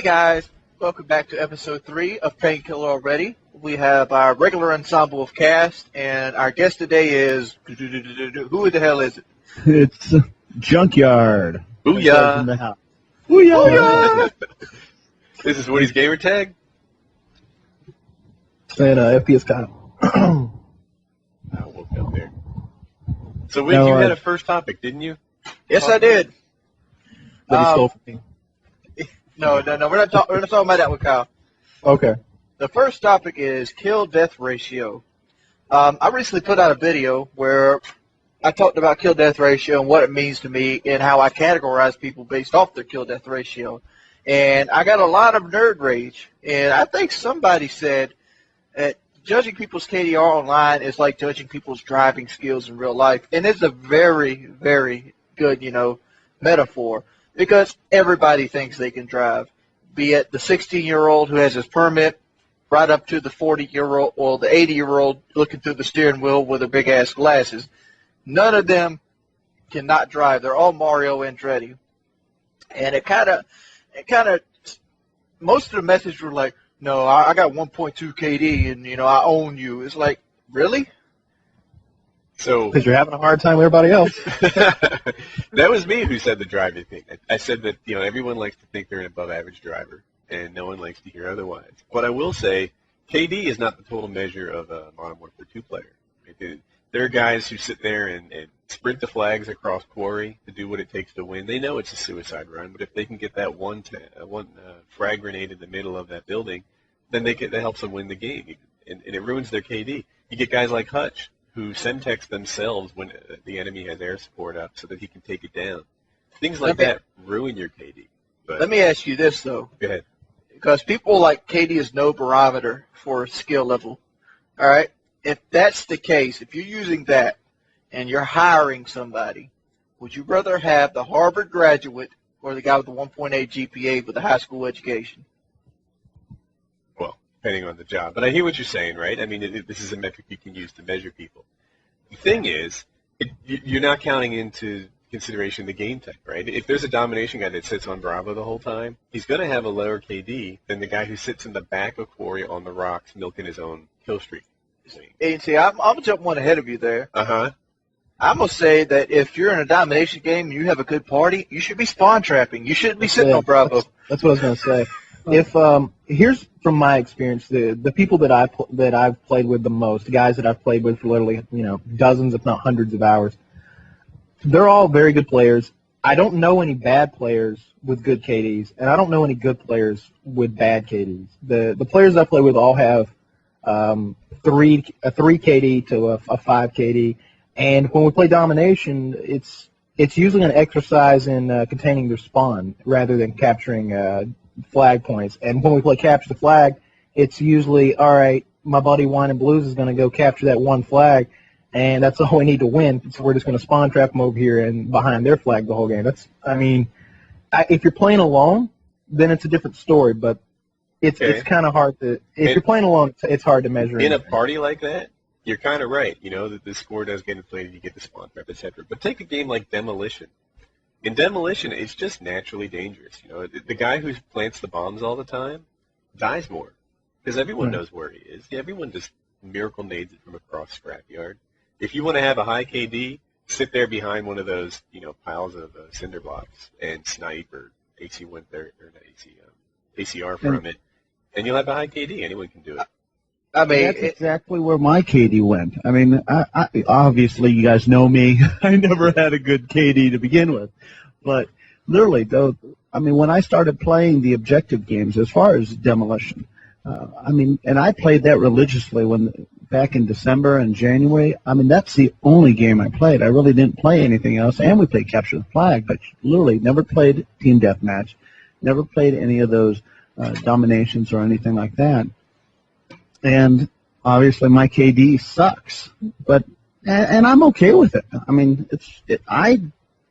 guys, welcome back to episode 3 of Painkiller already. We have our regular ensemble of cast, and our guest today is... Who the hell is it? It's Junkyard. Booyah! Booyah! This is WoodysGamertag. And FPS Kyle. I woke up there. So, Wick, you had a first topic, didn't you? Yes, I did. That he stole from me. No, we're not talking about that with Kyle. Okay. The first topic is kill-death ratio. I recently put out a video where I talked about kill-death ratio and what it means to me and how I categorize people based off their kill-death ratio. And I got a lot of nerd rage. And I think somebody said that judging people's KDR online is like judging people's driving skills in real life. And it's a very, very good, metaphor. Because everybody thinks they can drive, be it the 16-year-old who has his permit, right up to the 40-year-old or the 80-year-old looking through the steering wheel with their big-ass glasses. None of them cannot drive. They're all Mario Andretti. And it kind of, most of the messages were like, no, I got 1.2 KD and, I own you. It's like, really? So, because you're having a hard time with everybody else. That was me who said the driving thing. I said that everyone likes to think they're an above-average driver, and no one likes to hear otherwise. But I will say, KD is not the total measure of a Modern Warfare 2 player. Right? There are guys who sit there and sprint the flags across quarry to do what it takes to win. They know it's a suicide run, but if they can get that one frag grenade in the middle of that building, then that helps them win the game, and it ruins their KD. You get guys like Hutch, who send-text themselves when the enemy has air support up so that he can take it down. Things like that ruin your KD. But let me ask you this, though. Go ahead. Because people like KD is no barometer for skill level. All right? If that's the case, if you're using that and you're hiring somebody, would you rather have the Harvard graduate or the guy with the 1.8 GPA with a high school education? Depending on the job. But I hear what you're saying, right? I mean, this is a metric you can use to measure people. The thing is, you're not counting into consideration the game type, right? If there's a domination guy that sits on Bravo the whole time, he's going to have a lower KD than the guy who sits in the back of Quarry on the rocks milking his own kill streak. And see, I'm going to jump one ahead of you there. Uh-huh. I'm going to say that if you're in a domination game and you have a good party, you should be spawn trapping. You shouldn't be sitting on Bravo. That's what I was going to say. If here's from my experience, the people that I've played with the most, the guys that I've played with for literally dozens, if not hundreds of hours, they're all very good players. I don't know any bad players with good KDs, and I don't know any good players with bad KDs. The players I play with all have a 3 KD to a 5 KD, and when we play domination, it's usually an exercise in containing their spawn rather than capturing flag points. And when we play capture the flag, it's usually, all right, my buddy Wine and Blues is going to go capture that one flag, and that's all we need to win. So we're just going to spawn trap them over here and behind their flag the whole game. If you're playing alone, then it's a different story, but it's kind of hard to, if you're playing alone, it's hard to measure. In a party like that, you're kind of right, that the score does get inflated, you get the spawn trap, etc. But take a game like Demolition. In Demolition, it's just naturally dangerous. The guy who plants the bombs all the time dies more because everyone knows where he is. Everyone just miracle nades it from across Scrapyard. If you want to have a high KD, sit there behind one of those, piles of cinder blocks and snipe or ACR from it, and you'll have a high KD. Anyone can do it. That's exactly where my KD went. I mean, I obviously, you guys know me. I never had a good KD to begin with. But literally, though, when I started playing the objective games, as far as Demolition, and I played that religiously back in December and January. That's the only game I played. I really didn't play anything else. And we played Capture the Flag, but literally never played Team Deathmatch, never played any of those dominations or anything like that. And obviously my KD sucks, and I'm okay with it.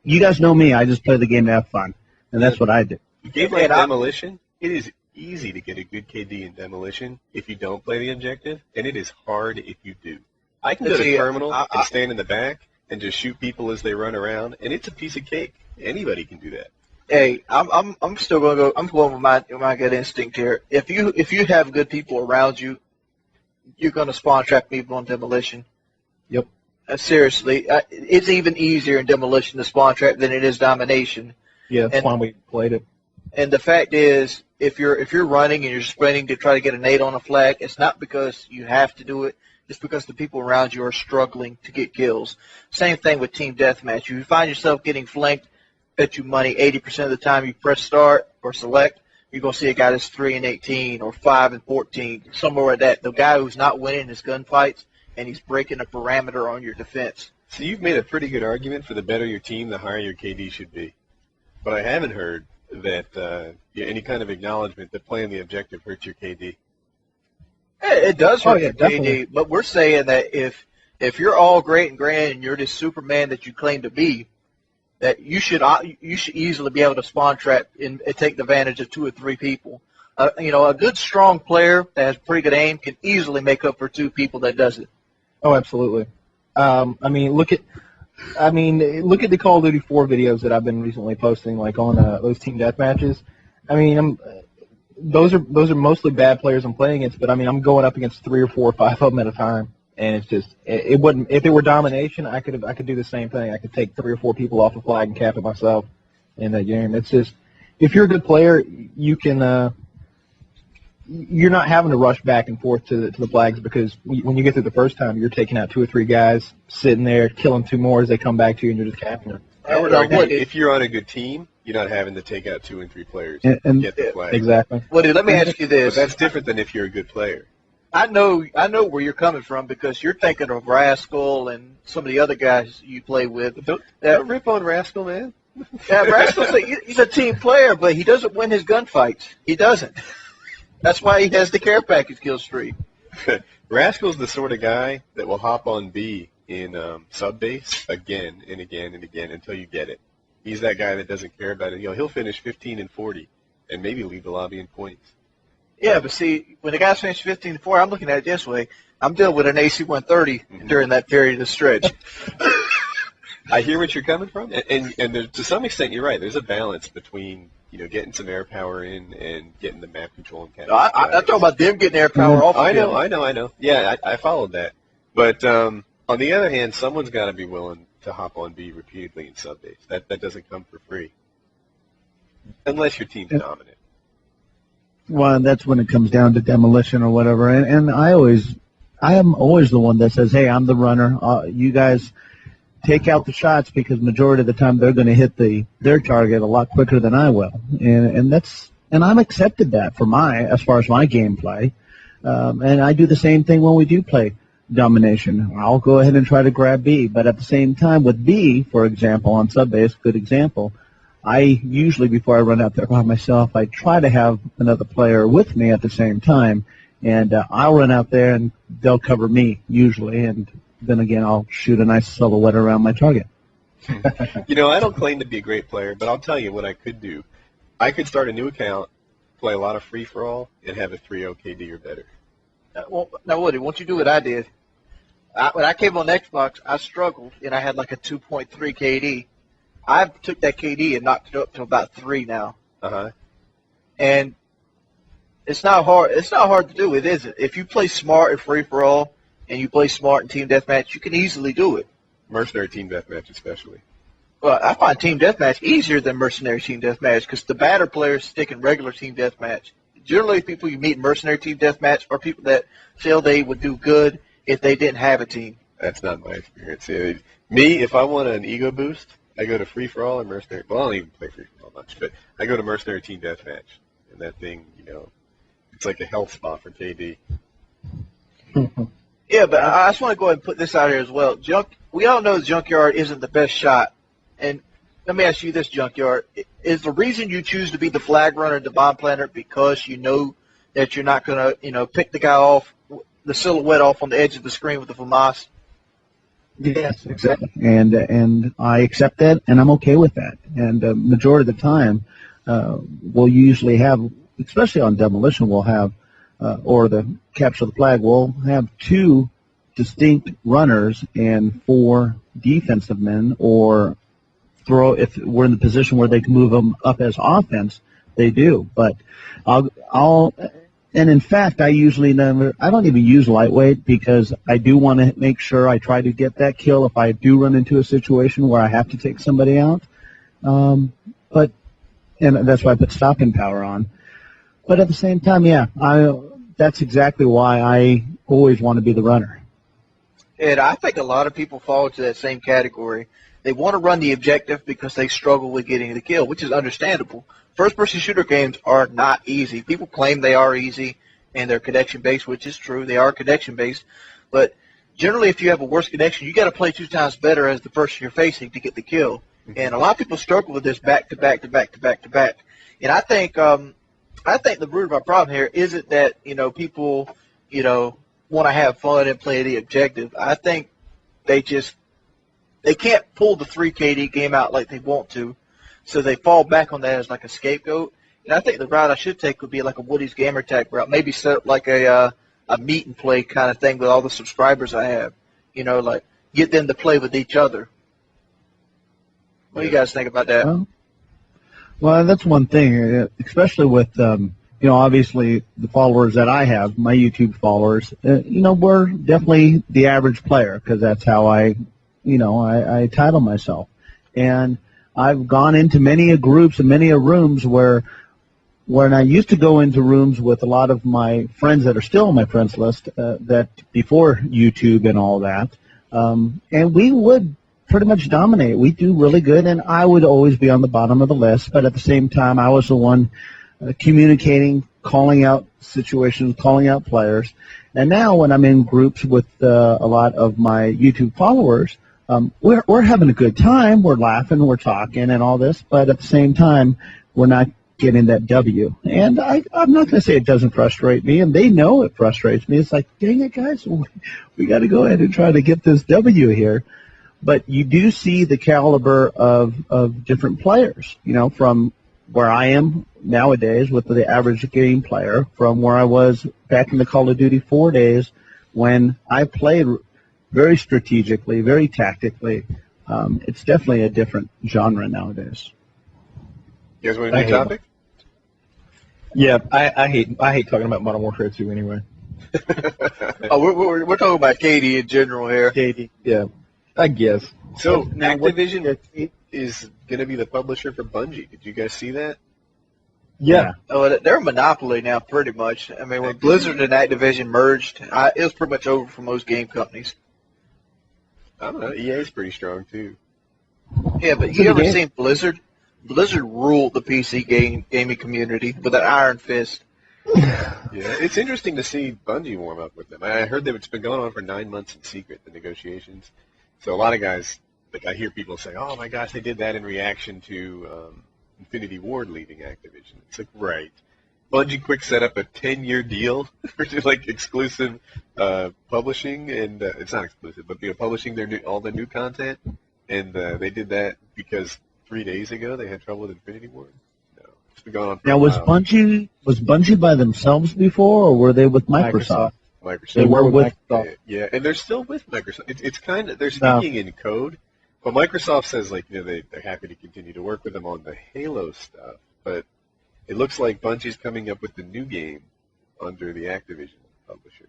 You guys know me. I just play the game to have fun, and that's what I do. A game like Demolition, it is easy to get a good KD in Demolition if you don't play the objective, and it is hard if you do. I can go to Terminal and stand in the back and just shoot people as they run around, and it's a piece of cake. Anybody can do that. Hey, I'm still going to go. I'm going with my gut instinct here. If you have good people around you, you're going to spawn trap people on demolition. Yep. Seriously, it's even easier in demolition to spawn trap than it is domination. Yeah, that's why we played it. And the fact is, if you're running and you're sprinting to try to get a nade on a flag, it's not because you have to do it. It's because the people around you are struggling to get kills. Same thing with team deathmatch. If you find yourself getting flanked, bet you money 80% of the time you press start or select, you're going to see a guy that's 3 and 18 or 5 and 14, somewhere like that. The guy who's not winning his gunfights and he's breaking a parameter on your defense. So you've made a pretty good argument for the better your team, the higher your KD should be. But I haven't heard that any kind of acknowledgement that playing the objective hurts your KD. It does hurt your definitely. KD, but we're saying that if you're all great and grand and you're this Superman that you claim to be, that you should easily be able to spawn trap and take advantage of 2 or 3 people. A good strong player that has pretty good aim can easily make up for 2 people that doesn't. Oh, absolutely. Look at the Call of Duty 4 videos that I've been recently posting, like on those team death matches. Those are mostly bad players I'm playing against, but I'm going up against 3 or 4 or 5 of them at a time, and it's just it wouldn't. If it were domination, I could do the same thing. I could take 3 or 4 people off the flag and cap it myself in that game. It's just, if you're a good player, you can. You're not having to rush back and forth to the flags, because when you get through the first time, you're taking out 2 or 3 guys, sitting there, killing 2 more as they come back to you, and you're just capping them. I would argue if you're on a good team, you're not having to take out 2 and 3 players and get the flag. Exactly. Woody, let me ask you this. But that's different than if you're a good player. I know where you're coming from, because you're thinking of Rascal and some of the other guys you play with. Don't rip on Rascal, man. Yeah, Rascal's he's a team player, but he doesn't win his gunfights. He doesn't. That's why he has the care package kill streak. Rascal's the sort of guy that will hop on B in sub-base again and again and again until you get it. He's that guy that doesn't care about it. He'll finish 15 and 40 and maybe lead the lobby in points. Yeah, but see, when the guys finish 15 and 4, I'm looking at it this way. I'm dealing with an AC-130 during that period of stretch. I hear what you're coming from, and there, to some extent, you're right. There's a balance between getting some air power in and getting the map control and No, I'm talking about them getting air power off. I know. Yeah, I followed that. But on the other hand, someone's got to be willing to hop on B repeatedly in sub-base. That doesn't come for free, unless your team's dominant. Well, that's when it comes down to demolition or whatever. And I am always the one that says, hey, I'm the runner. You guys take out the shots, because majority of the time they're going to hit their target a lot quicker than I will. And I've accepted that for as far as my gameplay. And I do the same thing when we do play domination. I'll go ahead and try to grab B, but at the same time with B, for example, on sub-base, good example, I usually, before I run out there by myself, I try to have another player with me at the same time, and I'll run out there and they'll cover me usually, and then again I'll shoot a nice silhouette around my target. I don't claim to be a great player, but I'll tell you what I could do. I could start a new account, play a lot of free-for-all, and have a 3-0 KD or better. Now, Woody, won't you do what I did? When I came on Xbox, I struggled, and I had like a 2.3 KD. I took that KD and knocked it up to about 3 now. Uh-huh. And it's not hard. It's not hard to do. It isn't. If you play smart and free-for-all, and you play smart in team deathmatch, you can easily do it. Mercenary team deathmatch especially. Well, I find team deathmatch easier than mercenary team deathmatch, because the better players stick in regular team deathmatch. Generally, people you meet in mercenary team deathmatch are people that feel they would do good if they didn't have a team. That's not my experience. Me, if I want an ego boost, I go to free-for-all or mercenary. Well, I don't even play free-for-all much, but I go to mercenary team deathmatch. And that thing, it's like a health spa for KD. Yeah, but I just want to go ahead and put this out here as well. We all know Junkyard isn't the best shot. And let me ask you this, Junkyard. Is the reason you choose to be the flag runner and the bomb planter because you know that you're not going to, pick the guy off, the silhouette off on the edge of the screen with the FAMAS? Yes, exactly. And I accept that, and I'm okay with that. And majority of the time, we'll usually have, especially on demolition, we'll have, or the capture the flag, we'll have 2 distinct runners and 4 defensive men, or if we're in the position where they can move them up as offense, they do. But and in fact, I don't even use lightweight because I do want to make sure I try to get that kill if I do run into a situation where I have to take somebody out. And that's why I put stopping power on. But at the same time, yeah, that's exactly why I always want to be the runner. And I think a lot of people fall into that same category. They want to run the objective because they struggle with getting the kill, which is understandable. First-person shooter games are not easy. People claim they are easy and they're connection-based, which is true. They are connection-based. But generally, if you have a worse connection, you got to play 2 times better as the person you're facing to get the kill. And a lot of people struggle with this back-to-back to back-to-back to back. And I think the root of our problem here isn't that, people, want to have fun and play the objective. I think they can't pull the 3 KD game out like they want to, so they fall back on that as like a scapegoat. And I think the route I should take would be like a WoodysGamertag route, maybe set up like a meet and play kind of thing with all the subscribers I have, like get them to play with each other. What do you guys think about that? Well, that's one thing, especially with, obviously the followers that I have, my YouTube followers, we're definitely the average player because that's how I title myself. And I've gone into many groups and many rooms where when I used to go into rooms with a lot of my friends that are still on my friends list, that before YouTube and all that, and we would pretty much dominate. We do really good, and I would always be on the bottom of the list, but at the same time, I was the one communicating, calling out situations, calling out players. And now when I'm in groups with a lot of my YouTube followers, we're having a good time. We're laughing, we're talking and all this, but at the same time, we're not getting that W. And I'm not going to say it doesn't frustrate me, and they know it frustrates me. It's like, dang it, guys, we got to go ahead and try to get this W here. But you do see the caliber of different players, from where I am nowadays with the average game player, from where I was back in the Call of Duty 4 days when I played very strategically, very tactically. It's definitely a different genre nowadays. You guys want a new topic? Yeah, I hate talking about Modern Warfare 2 anyway. We're talking about KD in general here. KD, yeah, I guess. So Activision is going to be the publisher for Bungee. Did you guys see that? Yeah. Oh, they're a monopoly now, pretty much. I mean, when Blizzard and Activision merged, it was pretty much over for most game companies. I don't know. EA's pretty strong too. Yeah, but you ever seen Blizzard? Blizzard ruled the PC gaming community with an iron fist. Yeah, it's interesting to see Bungee warm up with them. I heard that it's been going on for 9 months in secret, the negotiations. So a lot of guys, like I hear people say, "Oh my gosh, they did that in reaction to Infinity Ward leaving Activision." It's like, right. Bungie quick set up a 10-year deal for like exclusive publishing, and it's not exclusive, but publishing all the new content, and they did that because 3 days ago they had trouble with Infinity Ward. No, it's been going on for now, a while. was Bungie by themselves before, or were they with Microsoft? Microsoft. They were with Microsoft. Yeah, and they're still with Microsoft. It's kind of, they're speaking in code, but Microsoft says they're happy to continue to work with them on the Halo stuff, but it looks like Bungie's coming up with the new game under the Activision publisher.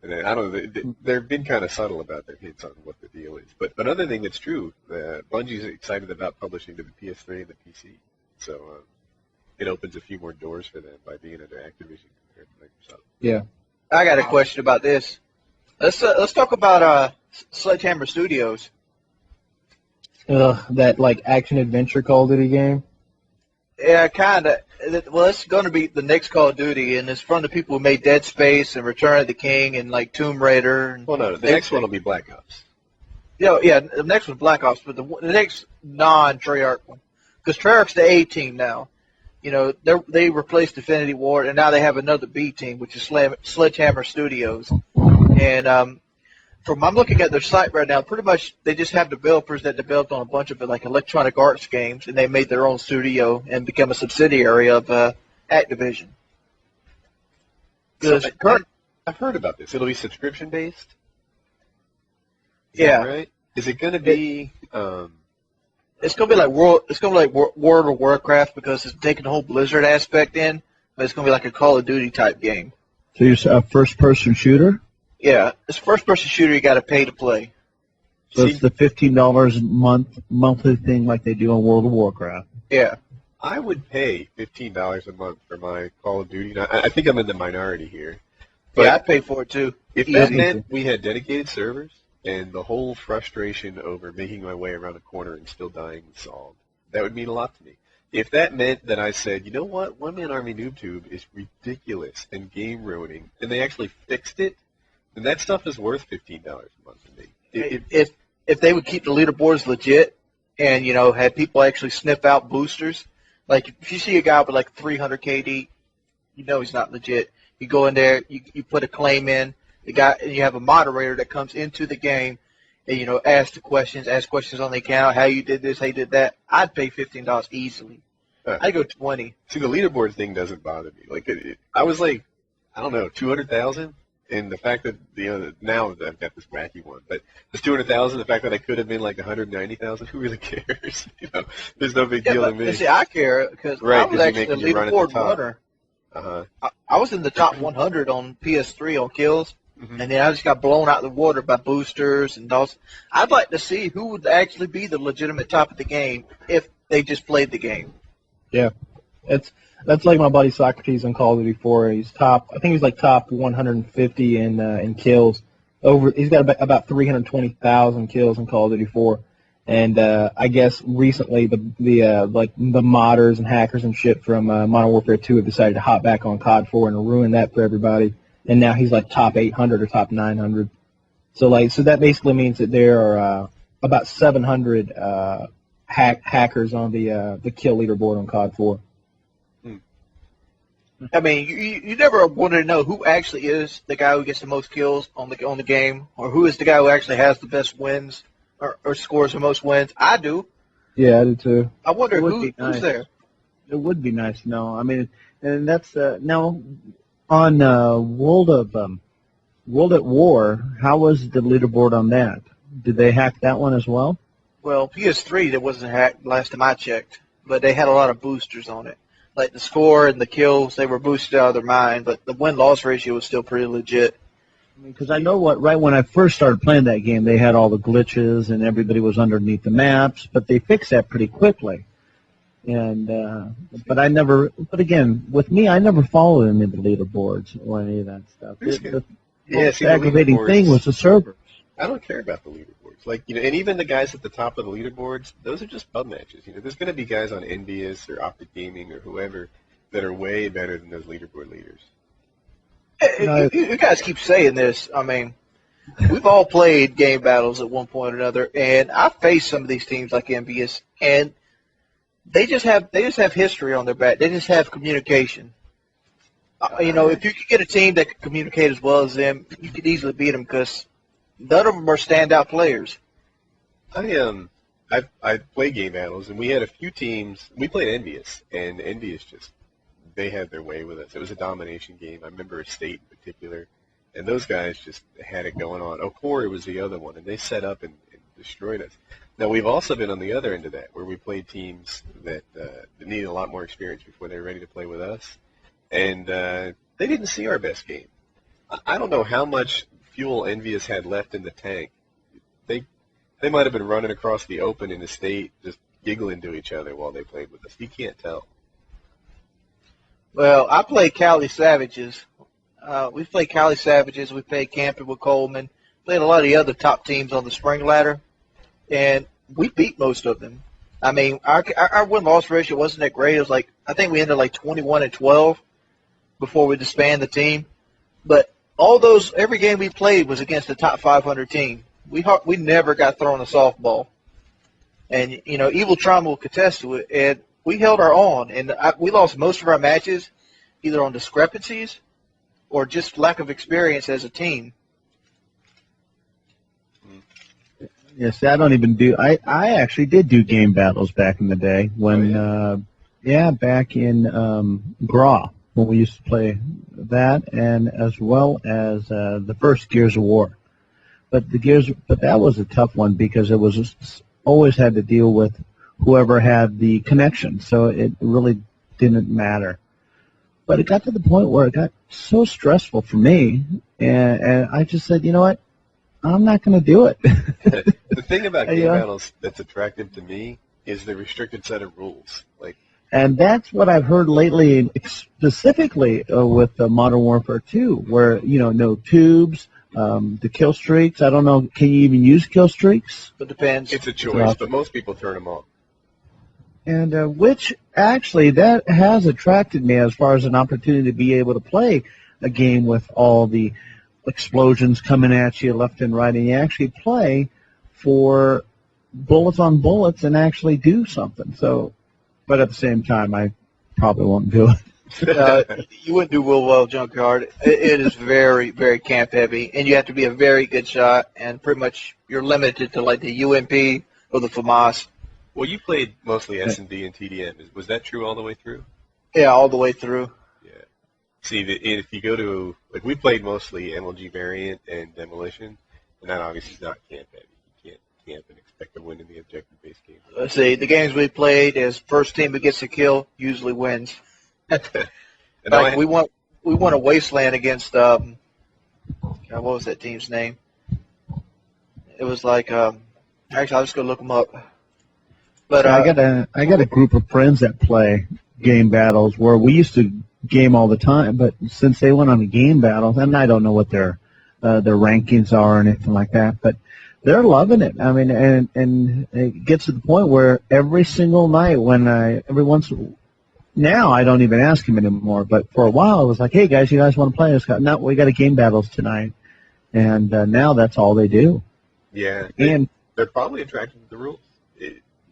And I don't know, they've been kind of subtle about their hints on what the deal is. But another thing that's true, Bungie's excited about publishing to the PS3 and the PC. So it opens a few more doors for them by being under Activision compared to Microsoft. Yeah. I got a question about this. Let's talk about Sledgehammer Studios. That like action adventure Call of Duty game. Yeah, kind of. Well, it's going to be the next Call of Duty, and it's from the people who made Dead Space and Return of the King and like Tomb Raider. Well, no, the next one will be Black Ops. Yeah, the next one's Black Ops, but the next non-Treyarch one, because Treyarch's the A team now. You know, they replaced Infinity Ward, and now they have another B team, which is Sledgehammer Studios. And I'm looking at their site right now, pretty much they just have developers that developed on a bunch of like Electronic Arts games, and they made their own studio and become a subsidiary of Activision. So I've heard about this. It'll be subscription based. Yeah. Right. Is it going to be It's gonna be like World of Warcraft because it's taking the whole Blizzard aspect in, but it's gonna be like a Call of Duty type game. So you're a first-person shooter? Yeah, it's a first-person shooter. You got to pay to play. So it's the $15 monthly thing like they do on World of Warcraft. Yeah. I would pay $15 a month for my Call of Duty. Now, I think I'm in the minority here. But Yeah, I'd pay for it too. if that meant we had dedicated servers and the whole frustration over making my way around a corner and still dying was solved, that would mean a lot to me. If that meant that I said, you know what, One Man Army NoobTube is ridiculous and game ruining, and they actually fixed it, then that stuff is worth $15 a month to me. If they would keep the leaderboards legit and, you know, had people actually sniff out boosters, like if you see a guy with like 300 KD, you know he's not legit. You go in there, you put a claim in, the guy, and you have a moderator that comes into the game and, you know, ask questions on the account, how you did this, how you did that. I'd pay $15 easily. I'd go 20. See, the leaderboard thing doesn't bother me. Like, I was like, I don't know, 200,000? And the fact that, you know, now I've got this wacky one, but this 200,000, the fact that I could have been like 190,000, who really cares? You know, there's no big deal to me. See, I care because I was actually the leaderboard runner. I was in the top 100 on PS3 on kills, and then I just got blown out of the water by boosters and those. I'd like to see who would actually be the legitimate top of the game if they just played the game. Yeah, that's like my buddy Socrates on Call of Duty 4. He's top. I think he's like top 150 in kills. He's got about 320,000 kills in Call of Duty 4. And I guess recently the modders and hackers and shit from Modern Warfare 2 have decided to hop back on COD 4 and ruin that for everybody. And now he's like top 800 or top 900. So that basically means that there are about 700 hackers on the kill leaderboard on COD 4. I mean, you never wanted to know who actually is the guy who gets the most kills on the game, or who is the guy who actually has the best wins or scores the most wins. I do. Yeah, I do too. I wonder Nice. who's there. It would be nice to know. I mean, and that's now on World at War. How was the leaderboard on that? Did they hack that one as well? Well, PS3 that wasn't hacked last time I checked, but they had a lot of boosters on it. Like the score and the kills, they were boosted out of their mind, but the win-loss ratio was still pretty legit. Because I know right when I first started playing that game, they had all the glitches and everybody was underneath the maps, but they fixed that pretty quickly. And but again, with me, I never followed any of the leaderboards or any of that stuff. The aggravating thing was the servers. I don't care about the leaderboards. Like, you know, and even the guys at the top of the leaderboards, those are just pub matches. You know, there's going to be guys on Envious or Optic Gaming or whoever that are way better than those leaderboard leaders. You guys keep saying this. I mean, we've all played game battles at one point or another, and I've faced some of these teams like Envious, and they just have history on their back. They just have communication. You know, if you could get a team that could communicate as well as them, you could easily beat them because none of them are standout players. I play game battles, and we had a few teams. We played Envious, and Envious they had their way with us. It was a domination game. I remember a state in particular, and those guys just had it going on. Okori was the other one, and they set up and destroyed us. Now, we've also been on the other end of that, where we played teams that needed a lot more experience before they were ready to play with us, and they didn't see our best game. I don't know how much fuel Envious had left in the tank. They might have been running across the open in the state, just giggling to each other while they played with us. You can't tell. Well, I played Cali Savages. We played Cali Savages. We played Camping with Coleman. Played a lot of the other top teams on the spring ladder, and we beat most of them. I mean, our win-loss ratio wasn't that great. It was like, I think we ended like 21-12 before we disbanded the team. But every game we played was against the top 500 team. We never got thrown a softball. And, you know, Evil Trauma will contest to it, and we held our own. And we lost most of our matches either on discrepancies or just lack of experience as a team. Yes, I don't even do. I actually did do game battles back in the day when, back in Graw when we used to play that, and as well as the first Gears of War. But that was a tough one because it was always had to deal with whoever had the connection. So it really didn't matter. But it got to the point where it got so stressful for me, and I just said, you know what, I'm not going to do it. The thing about Gamebattles that's attractive to me is the restricted set of rules. And that's what I've heard lately, specifically with Modern Warfare 2, where, no tubes, the kill streaks. I don't know, can you even use kill streaks? It depends. It's a choice, but most people turn them off. And which, actually, that has attracted me as far as an opportunity to be able to play a game with all the explosions coming at you left and right, and you actually play for bullets on bullets and actually do something. So, but at the same time, I probably won't do it. You wouldn't do real well, Junkyard. It is very, very camp heavy, and you have to be a very good shot, and pretty much you're limited to like the UMP or the FAMAS. Well, you played mostly S&D and TDM. Was that true all the way through? Yeah, all the way through. Yeah. See, if you go to, we played mostly MLG variant and demolition, and that obviously is not camp heavy. You can't camp and expect to win in the objective-based game. Let's see, the games we played is first team who gets a kill usually wins. Like we won a Wasteland against, God, what was that team's name? It was like, actually, I'll just go look them up. But I got a group of friends that play Gamebattles where we used to game all the time, but since they went on the Gamebattles, and I don't know what their rankings are or anything like that, but they're loving it. I mean, and it gets to the point where every single night now I don't even ask him anymore, but for a while I was like, hey guys, you guys want to play this? No, we got a Gamebattles tonight, and now that's all they do. Yeah, and they're probably attracted to the rules.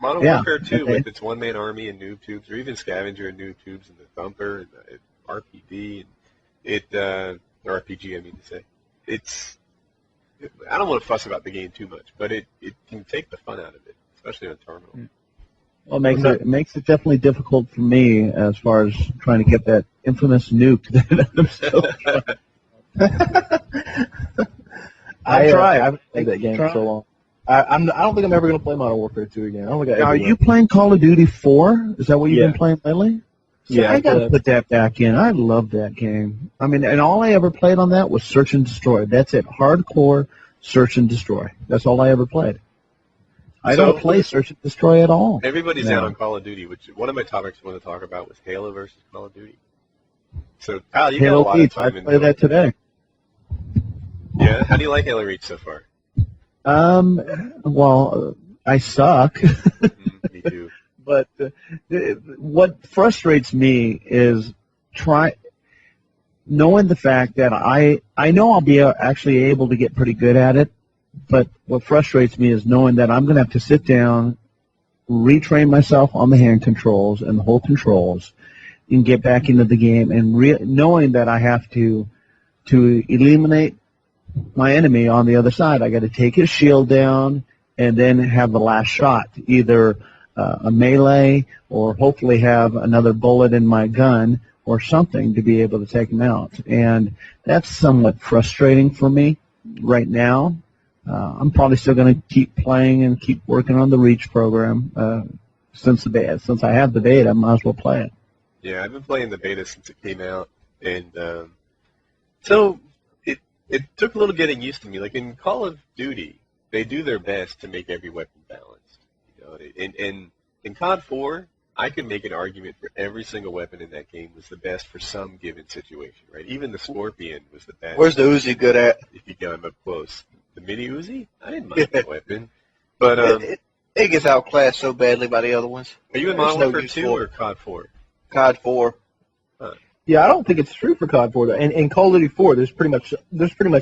Modern Warfare 2 with its one-man army and noob tubes, or even scavenger and noob tubes and the thumper and the RPD and or RPG, I mean to say. I don't want to fuss about the game too much, but it can take the fun out of it, especially on terminal. Well, it makes it definitely difficult for me as far as trying to get that infamous nuke that I haven't played that game for so long. I don't think I'm ever going to play Modern Warfare 2 again. Are you playing Call of Duty 4? Is that what you've been playing lately? Yeah, I got to put that back in. I love that game. I mean, and all I ever played on that was Search and Destroy. That's it. Hardcore Search and Destroy. That's all I ever played. I don't play Search and Destroy at all. Everybody's out on Call of Duty, which one of my topics I want to talk about was Halo versus Call of Duty. So, Kyle, you got a lot of time in I played that today. Yeah? How do you like Halo Reach so far? Well, I suck. Me too. But what frustrates me is knowing the fact that I know I'll be actually able to get pretty good at it, but what frustrates me is knowing that I'm going to have to sit down, retrain myself on the hand controls and the whole controls, and get back into the game, and knowing that I have to eliminate my enemy on the other side. I got to take his shield down and then have the last shot, either a melee or hopefully have another bullet in my gun or something to be able to take him out. And that's somewhat frustrating for me right now. I'm probably still going to keep playing and keep working on the Reach program. Since I have the beta, I might as well play it. Yeah, I've been playing the beta since it came out, and so it took a little getting used to me. Like in Call of Duty, they do their best to make every weapon balanced. You know, and in COD 4, I could make an argument for every single weapon in that game was the best for some given situation, right? Even the Scorpion was the best. Where's the Uzi good at? If you got him up close. The mini Uzi? I didn't mind that weapon. But it gets outclassed so badly by the other ones. Are you in Modern Warfare 2 or COD 4? COD 4. Huh. Yeah, I don't think it's true for COD 4 though. In Call of Duty 4, there's pretty much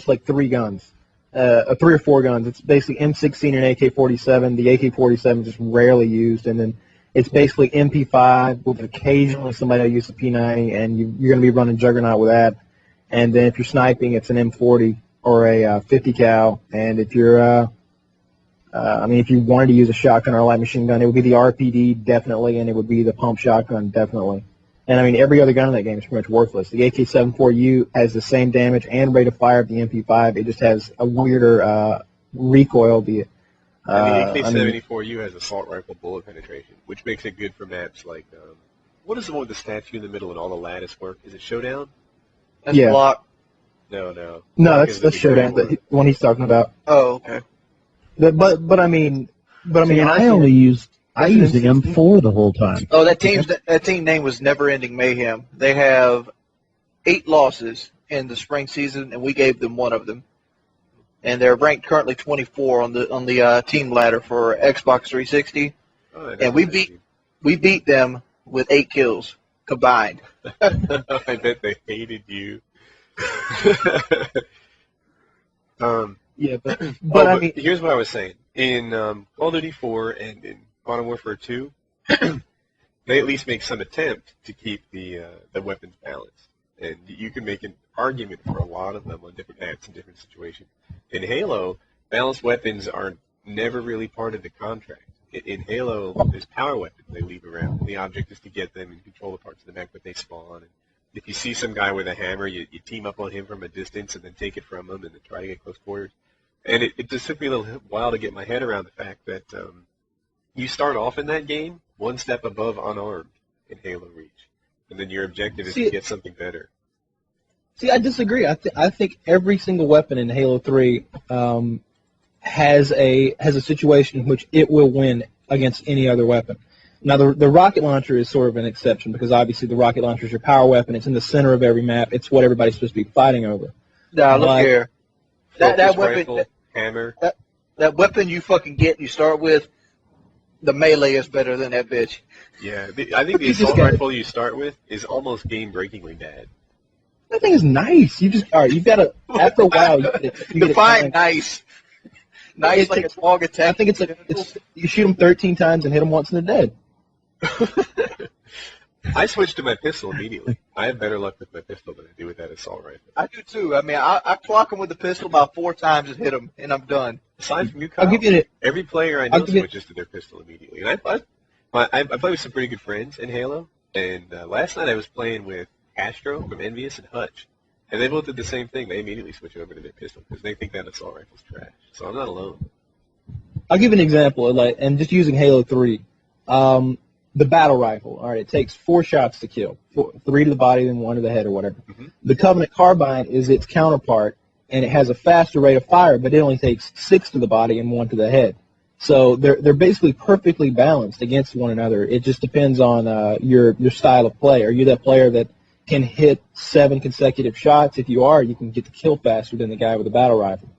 like three guns, 3 or 4 guns. It's basically M16 and AK-47. The AK-47 is just rarely used, and then it's basically MP5 with occasionally somebody will use the P90, and you're going to be running Juggernaut with that. And then if you're sniping, it's an M40 or a 50 cal. And if you're if you wanted to use a shotgun or a light machine gun, it would be the RPD definitely, and it would be the pump shotgun definitely. And I mean, every other gun in that game is pretty much worthless. The AK-74U has the same damage and rate of fire of the MP5. It just has a weirder recoil. And the AK-74U has assault rifle bullet penetration, which makes it good for maps like, what is the one with the statue in the middle and all the lattice work? Is it Showdown? That's Yeah. block. No. No, Block that's is the the Showdown, great the one he's talking about. Oh, okay. But I mean, I used the M4 the whole time. Oh, that team name was Never Ending Mayhem. They have 8 losses in the spring season, and we gave them 1 of them. And they're ranked currently 24 on the team ladder for Xbox 360. Oh, And we beat them with 8 kills combined. I bet they hated you. But I mean, here's what I was saying. In Call of Duty 4 and in Modern Warfare 2, they at least make some attempt to keep the weapons balanced. And you can make an argument for a lot of them on different maps and different situations. In Halo, balanced weapons are never really part of the contract. In Halo, there's power weapons they leave around. The object is to get them and control the parts of the map that they spawn. And if you see some guy with a hammer, you team up on him from a distance and then take it from him and then try to get close quarters. And it just took me a little while to get my head around the fact that you start off in that game 1 step above unarmed in Halo Reach. And then your objective is to get something better. See, I disagree. I think every single weapon in Halo 3 has a situation in which it will win against any other weapon. Now, the rocket launcher is sort of an exception because obviously the rocket launcher is your power weapon. It's in the center of every map. It's what everybody's supposed to be fighting over. Now, look here. That weapon, rifle, hammer. That weapon you fucking get, you start with, the melee is better than that bitch. Yeah, I think the assault rifle you start with is almost game-breakingly bad. That thing is nice. You've got to, after a while, you define nice. Nice like a dog attack. I think it's you shoot them 13 times and hit them once and they're dead. I switched to my pistol immediately. I have better luck with my pistol than I do with that assault rifle. I do too. I mean, I clock them with the pistol about 4 times and hit them, and I'm done. Aside from you, Kyle, every player I know switches to their pistol immediately. And I play with some pretty good friends in Halo, and last night I was playing with Astro from Envious and Hutch, and they both did the same thing. They immediately switch over to their pistol because they think that assault rifle's trash. So I'm not alone. I'll give you an example, and just using Halo 3. The battle rifle, all right, it takes 4 shots to kill, 3 to the body, then 1 to the head or whatever. Mm-hmm. The Covenant carbine is its counterpart, and it has a faster rate of fire, but it only takes 6 to the body and 1 to the head. So they're basically perfectly balanced against one another. It just depends on your style of play. Are you that player that can hit 7 consecutive shots? If you are, you can get the kill faster than the guy with the battle rifle.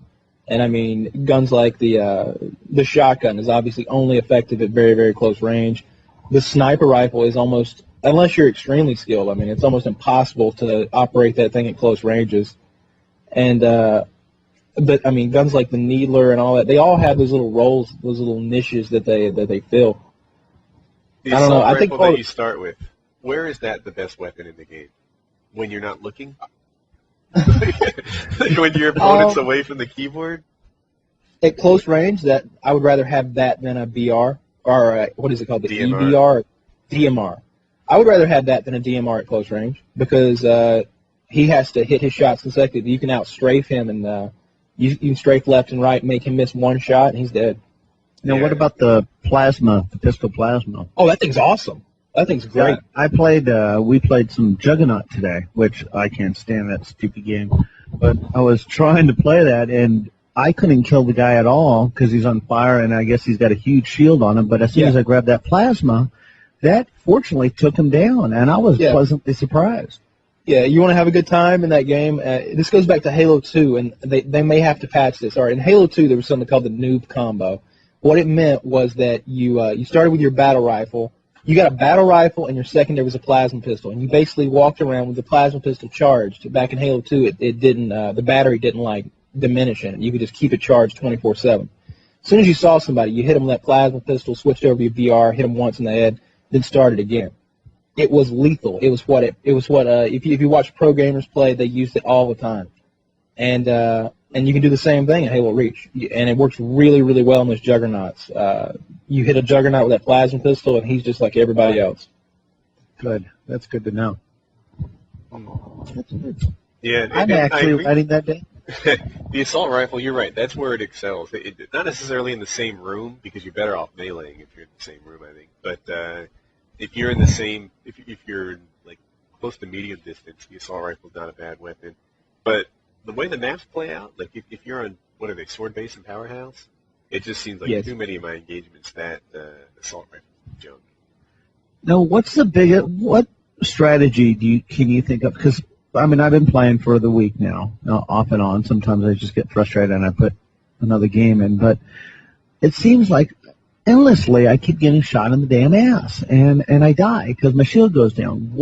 And I mean, guns like the shotgun is obviously only effective at very, very close range. The sniper rifle is almost, unless you're extremely skilled, I mean, it's almost impossible to operate that thing at close ranges. And, but I mean, guns like the Needler and all that, they all have those little roles, those little niches that they fill. The I don't know. I think that you start with, where is that the best weapon in the game? When you're not looking? When your opponent's away from the keyboard? At close range, that I would rather have that than a BR. Or what is it called? The DMR. EBR? DMR. I would rather have that than a DMR at close range because he has to hit his shots consecutively. You can out-strafe him, and you can strafe left and right, make him miss 1 shot, and he's dead. Now, what about the plasma, the pistol plasma? Oh, that thing's awesome. That thing's great. Yeah, we played some Juggernaut today, which I can't stand that stupid game. But I was trying to play that, and I couldn't kill the guy at all because he's on fire, and I guess he's got a huge shield on him. But as soon as I grabbed that plasma, that fortunately took him down, and I was pleasantly surprised. Yeah, you want to have a good time in that game. This goes back to Halo 2, and they may have to patch this. All right, in Halo 2, there was something called the noob combo. What it meant was that you started with your battle rifle. You got a battle rifle, and your secondary was a plasma pistol, and you basically walked around with the plasma pistol charged. Back in Halo 2, it didn't the battery didn't diminish in it. You could just keep it charged 24/7. As soon as you saw somebody, you hit them with that plasma pistol, switched over to your VR, hit them once in the head, then started again. It was lethal. It was what if you watch pro gamers play, they used it all the time. And you can do the same thing in Halo Reach, and it works really, really well in those juggernauts. You hit a juggernaut with that plasma pistol, and he's just like everybody else. Good. That's good to know. Yeah, I'm actually riding that day. The assault rifle, you're right. That's where it excels. Not necessarily in the same room, because you're better off meleeing if you're in the same room, I think. But if you're in the same, if you're like close to medium distance, the assault rifle is not a bad weapon. But the way the maps play out, like if you're on, what are they, Sword Base and Powerhouse, it just seems like too many of my engagements that assault rifle junk. Now, what strategy can you think of? Because I mean, I've been playing for the week now, off and on. Sometimes I just get frustrated and I put another game in. But it seems like endlessly I keep getting shot in the damn ass, and I die because my shield goes down.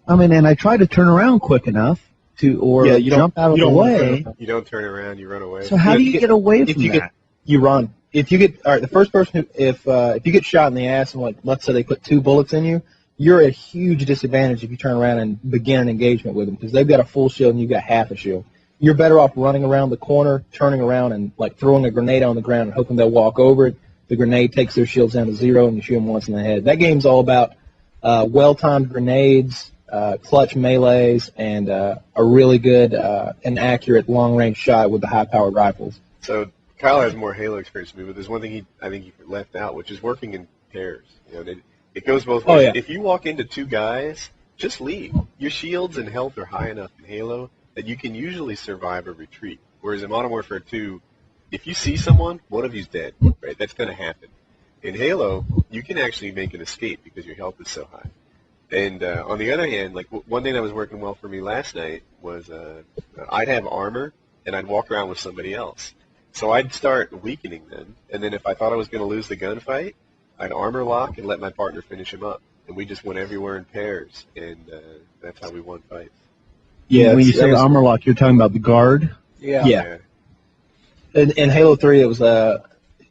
And I try to turn around quick enough to jump out of the way. You don't turn around, you run away. So how do you get away from that? You run. If you get the first person, if you get shot in the ass and like let's say they put 2 bullets in you, you're at a huge disadvantage if you turn around and begin an engagement with them because they've got a full shield and you've got half a shield. You're better off running around the corner, turning around and like throwing a grenade on the ground and hoping they'll walk over it. The grenade takes their shields down to 0 and you shoot them once in the head. That game's all about well-timed grenades, clutch melees, and a really good and accurate long-range shot with the high-powered rifles. So Kyle has more Halo experience than me, but there's one thing I think he left out, which is working in pairs. You know, it goes both ways. Oh, yeah. If you walk into 2 guys, just leave. Your shields and health are high enough in Halo that you can usually survive a retreat. Whereas in Modern Warfare 2, if you see someone, one of you's dead. Right? That's going to happen. In Halo, you can actually make an escape because your health is so high. And on the other hand, like one thing that was working well for me last night was I'd have armor and I'd walk around with somebody else. So I'd start weakening them, and then if I thought I was going to lose the gunfight, I'd armor lock and let my partner finish him up. And we just went everywhere in pairs, and that's how we won fights. Yeah. When you say armor lock, you're talking about the guard? Yeah. In Halo 3, it was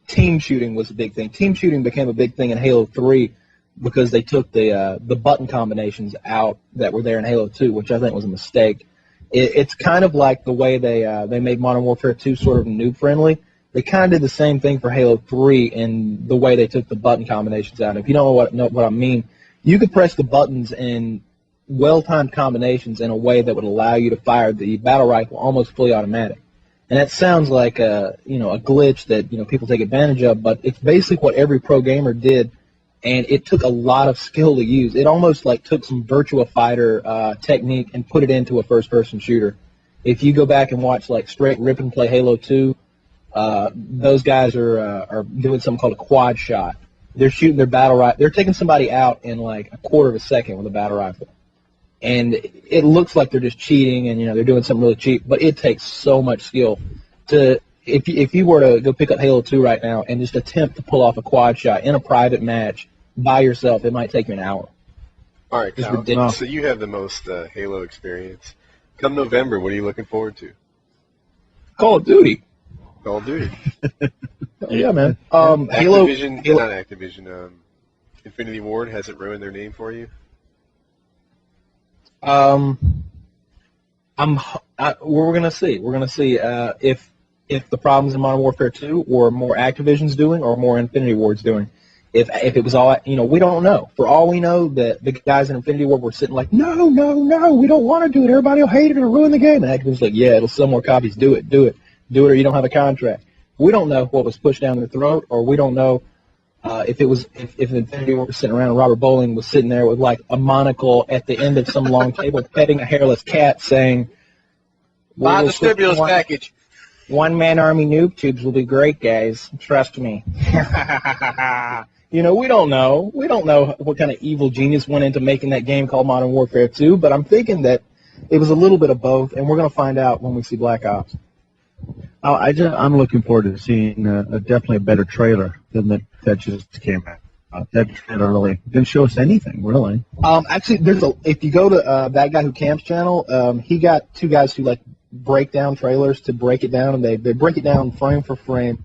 team shooting was a big thing. Team shooting became a big thing in Halo 3 because they took the button combinations out that were there in Halo 2, which I think was a mistake. It's kind of like the way they made Modern Warfare 2 sort of noob-friendly. They kind of did the same thing for Halo 3 in the way they took the button combinations out. If you don't know what I mean, you could press the buttons in well-timed combinations in a way that would allow you to fire the battle rifle almost fully automatic. And that sounds like a glitch that people take advantage of, but it's basically what every pro gamer did, and it took a lot of skill to use. It almost like took some Virtua Fighter technique and put it into a first-person shooter. If you go back and watch like straight rip and play Halo 2, those guys are doing something called a quad shot. They're shooting their battle rifle. They're taking somebody out in like a quarter of a second with a battle rifle. And it looks like they're just cheating and, they're doing something really cheap, but it takes so much skill to, if you were to go pick up Halo 2 right now and just attempt to pull off a quad shot in a private match by yourself, it might take you an hour. All right, Kyle, so you have the most Halo experience. Come November, what are you looking forward to? Call of Duty. Call of Duty. Yeah, man. Activision, not Activision, Infinity Ward hasn't ruined their name for you? We're gonna see. We're gonna see if the problems in Modern Warfare 2 were more Activision's doing or more Infinity Ward's doing. If it was all, we don't know. For all we know, the guys in Infinity Ward were sitting like, no, we don't want to do it. Everybody will hate it and ruin the game. And Activision's like, yeah, it'll sell more copies. Do it, or you don't have a contract. We don't know what was pushed down their throat, or we don't know if Infinity Ward was sitting around and Robert Bowling was sitting there with like a monocle at the end of some long table petting a hairless cat saying, buy the stimulus package. One-man army noob tubes will be great, guys. Trust me. We don't know. We don't know what kind of evil genius went into making that game called Modern Warfare 2, but I'm thinking that it was a little bit of both, and we're going to find out when we see Black Ops. I'm looking forward to seeing definitely a better trailer than that just came out. That trailer really didn't show us anything, really. Actually, if you go to that guy who camps channel, he got 2 guys who like break down trailers to break it down, and they break it down frame for frame.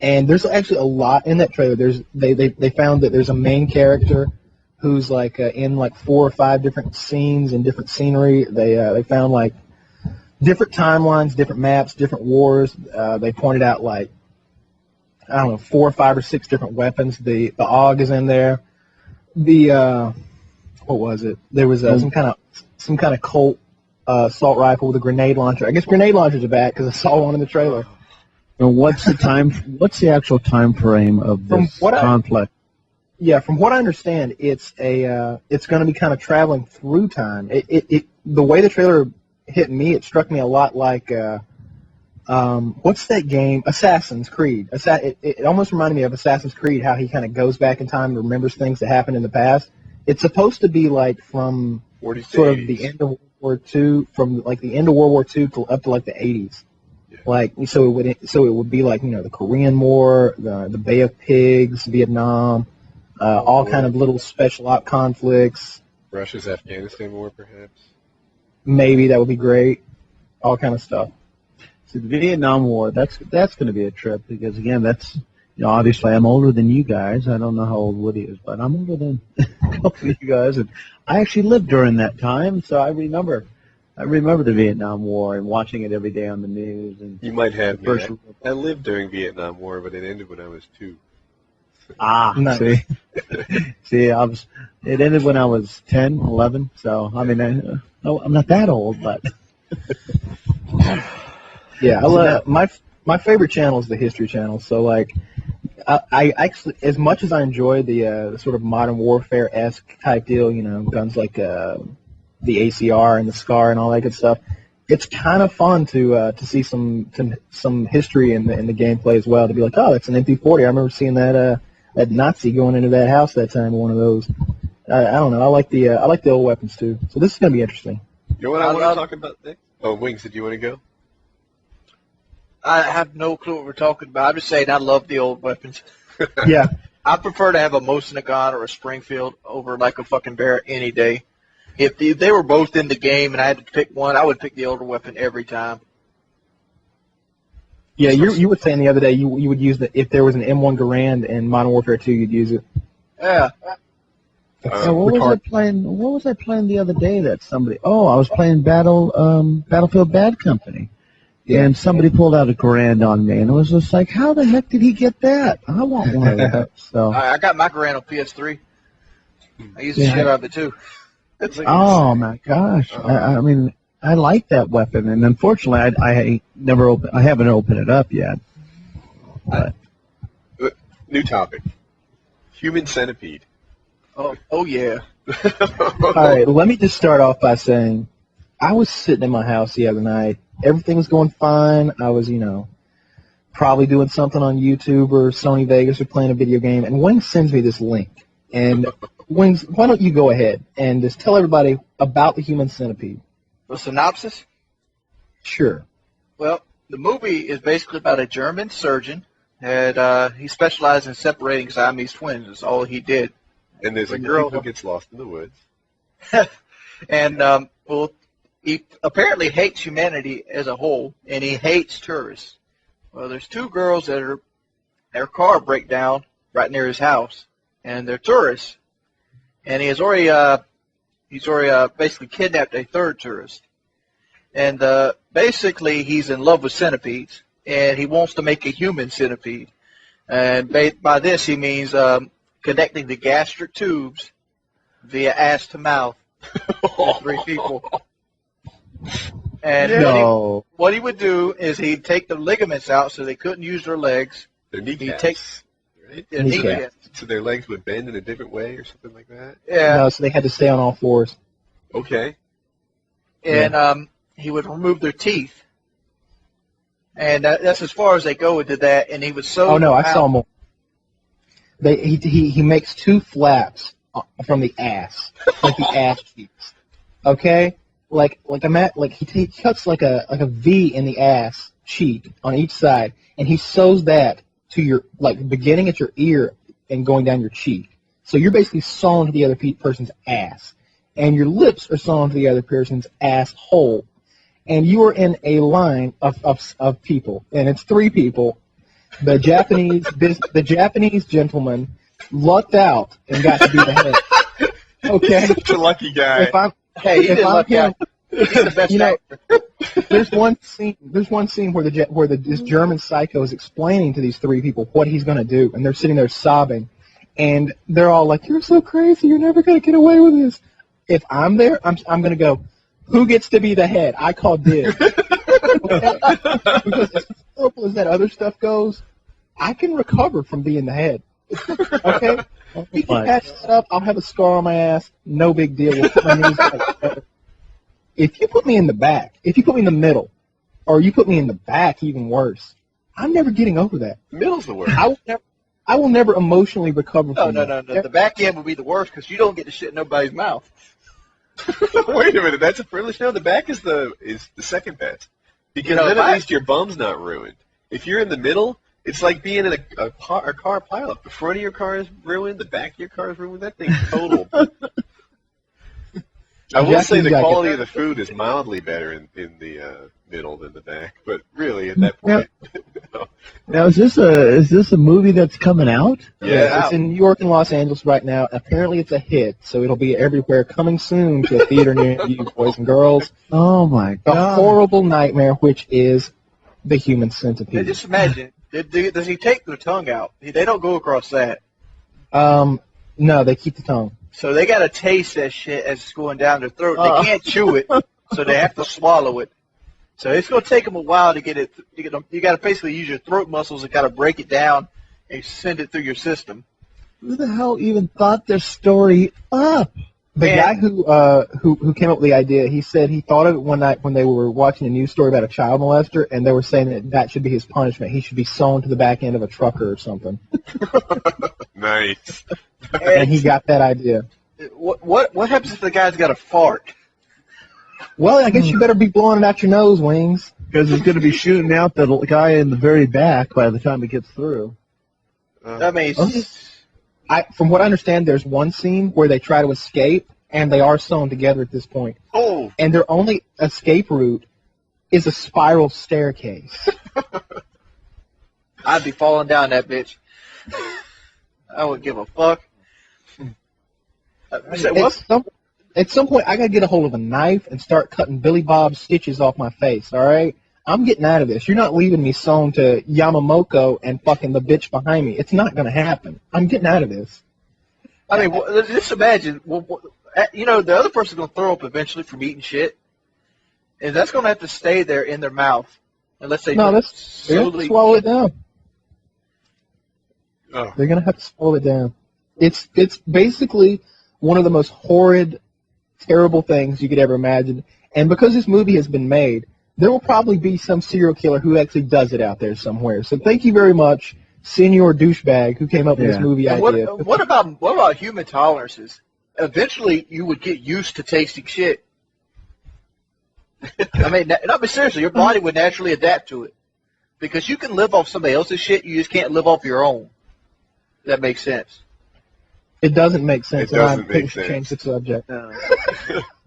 And there's actually a lot in that trailer. They found that there's a main character who's like in like 4 or 5 different scenes and different scenery. They found like different timelines, different maps, different wars. They pointed out like 4 or 5 or 6 different weapons. The AUG is in there. What was it? There was some kind of Colt assault rifle with a grenade launcher. I guess grenade launchers are bad because I saw one in the trailer. And what's the actual time frame of this conflict? From what I understand, it's going to be kind of traveling through time. The way the trailer hit me, it struck me a lot like what's that game? Assassin's Creed. It almost reminded me of Assassin's Creed, how he kind of goes back in time and remembers things that happened in the past. It's supposed to be like from sort of the end of World War II, from like the end of World War II till up to like the 80s. Yeah. Like so it would be like, you know, the Korean War, the Bay of Pigs, Vietnam, all kind of little special op conflicts. Russia's Afghanistan war, perhaps. Maybe that would be great. All kind of stuff. So the Vietnam War, that's going to be a trip because again, that's, you know, obviously I'm older than you guys. I don't know how old Woody is, but I'm older than a couple of you guys, and I actually lived during that time, so I remember the Vietnam War and watching it every day on the news. And you might have me. I lived during Vietnam War, but it ended when I was 2. Nice. See, it ended when I was 10, 11. So I mean, I'm not that old, but yeah, my favorite channel is the History Channel. So like, I actually, as much as I enjoy the sort of modern warfare-esque type deal, you know, guns like the ACR and the SCAR and all that good stuff, it's kind of fun to see some history in the gameplay as well. To be like, oh, that's an MP40. I remember seeing that Nazi going into that house that time. One of those. I don't know. I like the old weapons too. So this is gonna be interesting. You know what I want to talk about next? Oh, Wings, did you want to go? I have no clue what we're talking about. I'm just saying I love the old weapons. Yeah. I prefer to have a Mosin gun or a Springfield over like a fucking Barrett any day. If they were both in the game and I had to pick one, I would pick the older weapon every time. Yeah, you were saying the other day you would use if there was an M1 Garand in Modern Warfare 2, you'd use it. Yeah. What was I playing the other day that somebody? Oh, I was playing Battlefield Bad Company. Yeah. And somebody pulled out a Garand on me, and it was just like, how the heck did he get that? I want one of that. So I got my Garand on PS3. I use the shit out of it too. Oh my gosh! I mean, I like that weapon, and unfortunately, I haven't opened it up yet. But. New topic: Human Centipede. Oh yeah. All right, let me just start off by saying, I was sitting in my house the other night. Everything was going fine. I was, probably doing something on YouTube or Sony Vegas or playing a video game, and Wings sends me this link. And Wings, why don't you go ahead and just tell everybody about the Human Centipede? The synopsis? Sure. Well, the movie is basically about a German surgeon, and he specialized in separating Siamese twins. That's all he did. And there's a girl who gets lost in the woods. And, he apparently hates humanity as a whole, and he hates tourists. Well, there's 2 girls that their car break down right near his house, and they're tourists. And he's already basically kidnapped a 3rd tourist. And basically he's in love with centipedes, and he wants to make a human centipede. And by this he means connecting the gastric tubes via ass to mouth to 3 people. And what he would do is he'd take the ligaments out so they couldn't use their legs. Their kneecaps, right? Their kneecaps. So their legs would bend in a different way or something like that? Yeah. No, so they had to stay on all 4s. Okay. And he would remove their teeth. And that's as far as they go into that. And he would sew. Oh, no, I saw more. He makes 2 flaps from the ass, like the ass cheeks. Okay? Like he cuts like a V in the ass cheek on each side, and he sews that to your, beginning at your ear and going down your cheek. So you're basically sewn to the other person's ass, and your lips are sewn to the other person's asshole, and you are in a line of people, and it's 3 people. The Japanese gentleman lucked out and got to be the head. Okay, such a lucky guy. Hey, he did luck out. He's the best actor. There's one scene where this German psycho is explaining to these 3 people what he's going to do, and they're sitting there sobbing, and they're all like, "You're so crazy. You're never going to get away with this." If I'm there, I'm going to go, Who gets to be the head? I call dibs. Because as simple as that other stuff goes, I can recover from being the head. Okay? We can patch that up. I'll have a scar on my ass. No big deal. We'll put my knees back. If you put me in the back, if you put me in the middle, or you put me in the back, even worse, I'm never getting over that. Middle's the worst. I will never emotionally recover from No. that. The back end would be the worst because you don't get to shit in nobody's mouth. Wait a minute, that's a privilege? No, the back is the second best. Because then at least your bum's not ruined. If you're in the middle, it's like being in a car pileup. The front of your car is ruined, the back of your car is ruined. That thing's total. I will say the quality of the food is mildly better in the middle than the back, but really at that point. Now is this a movie that's coming out? Yeah, it's in New York and Los Angeles right now. Apparently it's a hit, so it'll be everywhere. Coming soon to a theater near you, boys and girls. Oh my God! The horrible nightmare, which is the Human Centipede. Now just imagine, does he take their tongue out? They don't go across that. No, they keep the tongue. So they got to taste that shit as it's going down their throat. They can't chew it, so they have to swallow it. So it's going to take them a while to get it. You got to basically use your throat muscles and got to break it down and send it through your system. Who the hell even thought this story up? The guy who came up with the idea, he said he thought of it one night when they were watching a news story about a child molester, and they were saying that should be his punishment. He should be sewn to the back end of a trucker or something. Nice. And he got that idea. What happens if the guy's got a fart? Well, I guess you better be blowing it out your nose, Wings. Because it's going to be shooting out the guy in the very back by the time it gets through. I mean, from what I understand, there's one scene where they try to escape, and they are sewn together at this point. Oh. And their only escape route is a spiral staircase. I'd be falling down that bitch. I wouldn't give a fuck. At some point, I gotta get a hold of a knife and start cutting Billy Bob stitches off my face. All right, I'm getting out of this. You're not leaving me sewn to Yamamoto and fucking the bitch behind me. It's not gonna happen. I'm getting out of this. I mean, just imagine. The other person's gonna throw up eventually from eating shit, and that's gonna have to stay there in their mouth unless they slowly swallow it down. Oh. They're gonna have to swallow it down. It's basically one of the most horrid, terrible things you could ever imagine. And because this movie has been made, there will probably be some serial killer who actually does it out there somewhere. So thank you very much, Senior Douchebag, who came up with this movie idea. What about human tolerances? Eventually, you would get used to tasting shit. I mean, seriously, your body would naturally adapt to it. Because you can live off somebody else's shit, you just can't live off your own. That makes sense. It doesn't make sense. It doesn't I think we make should sense. change the subject.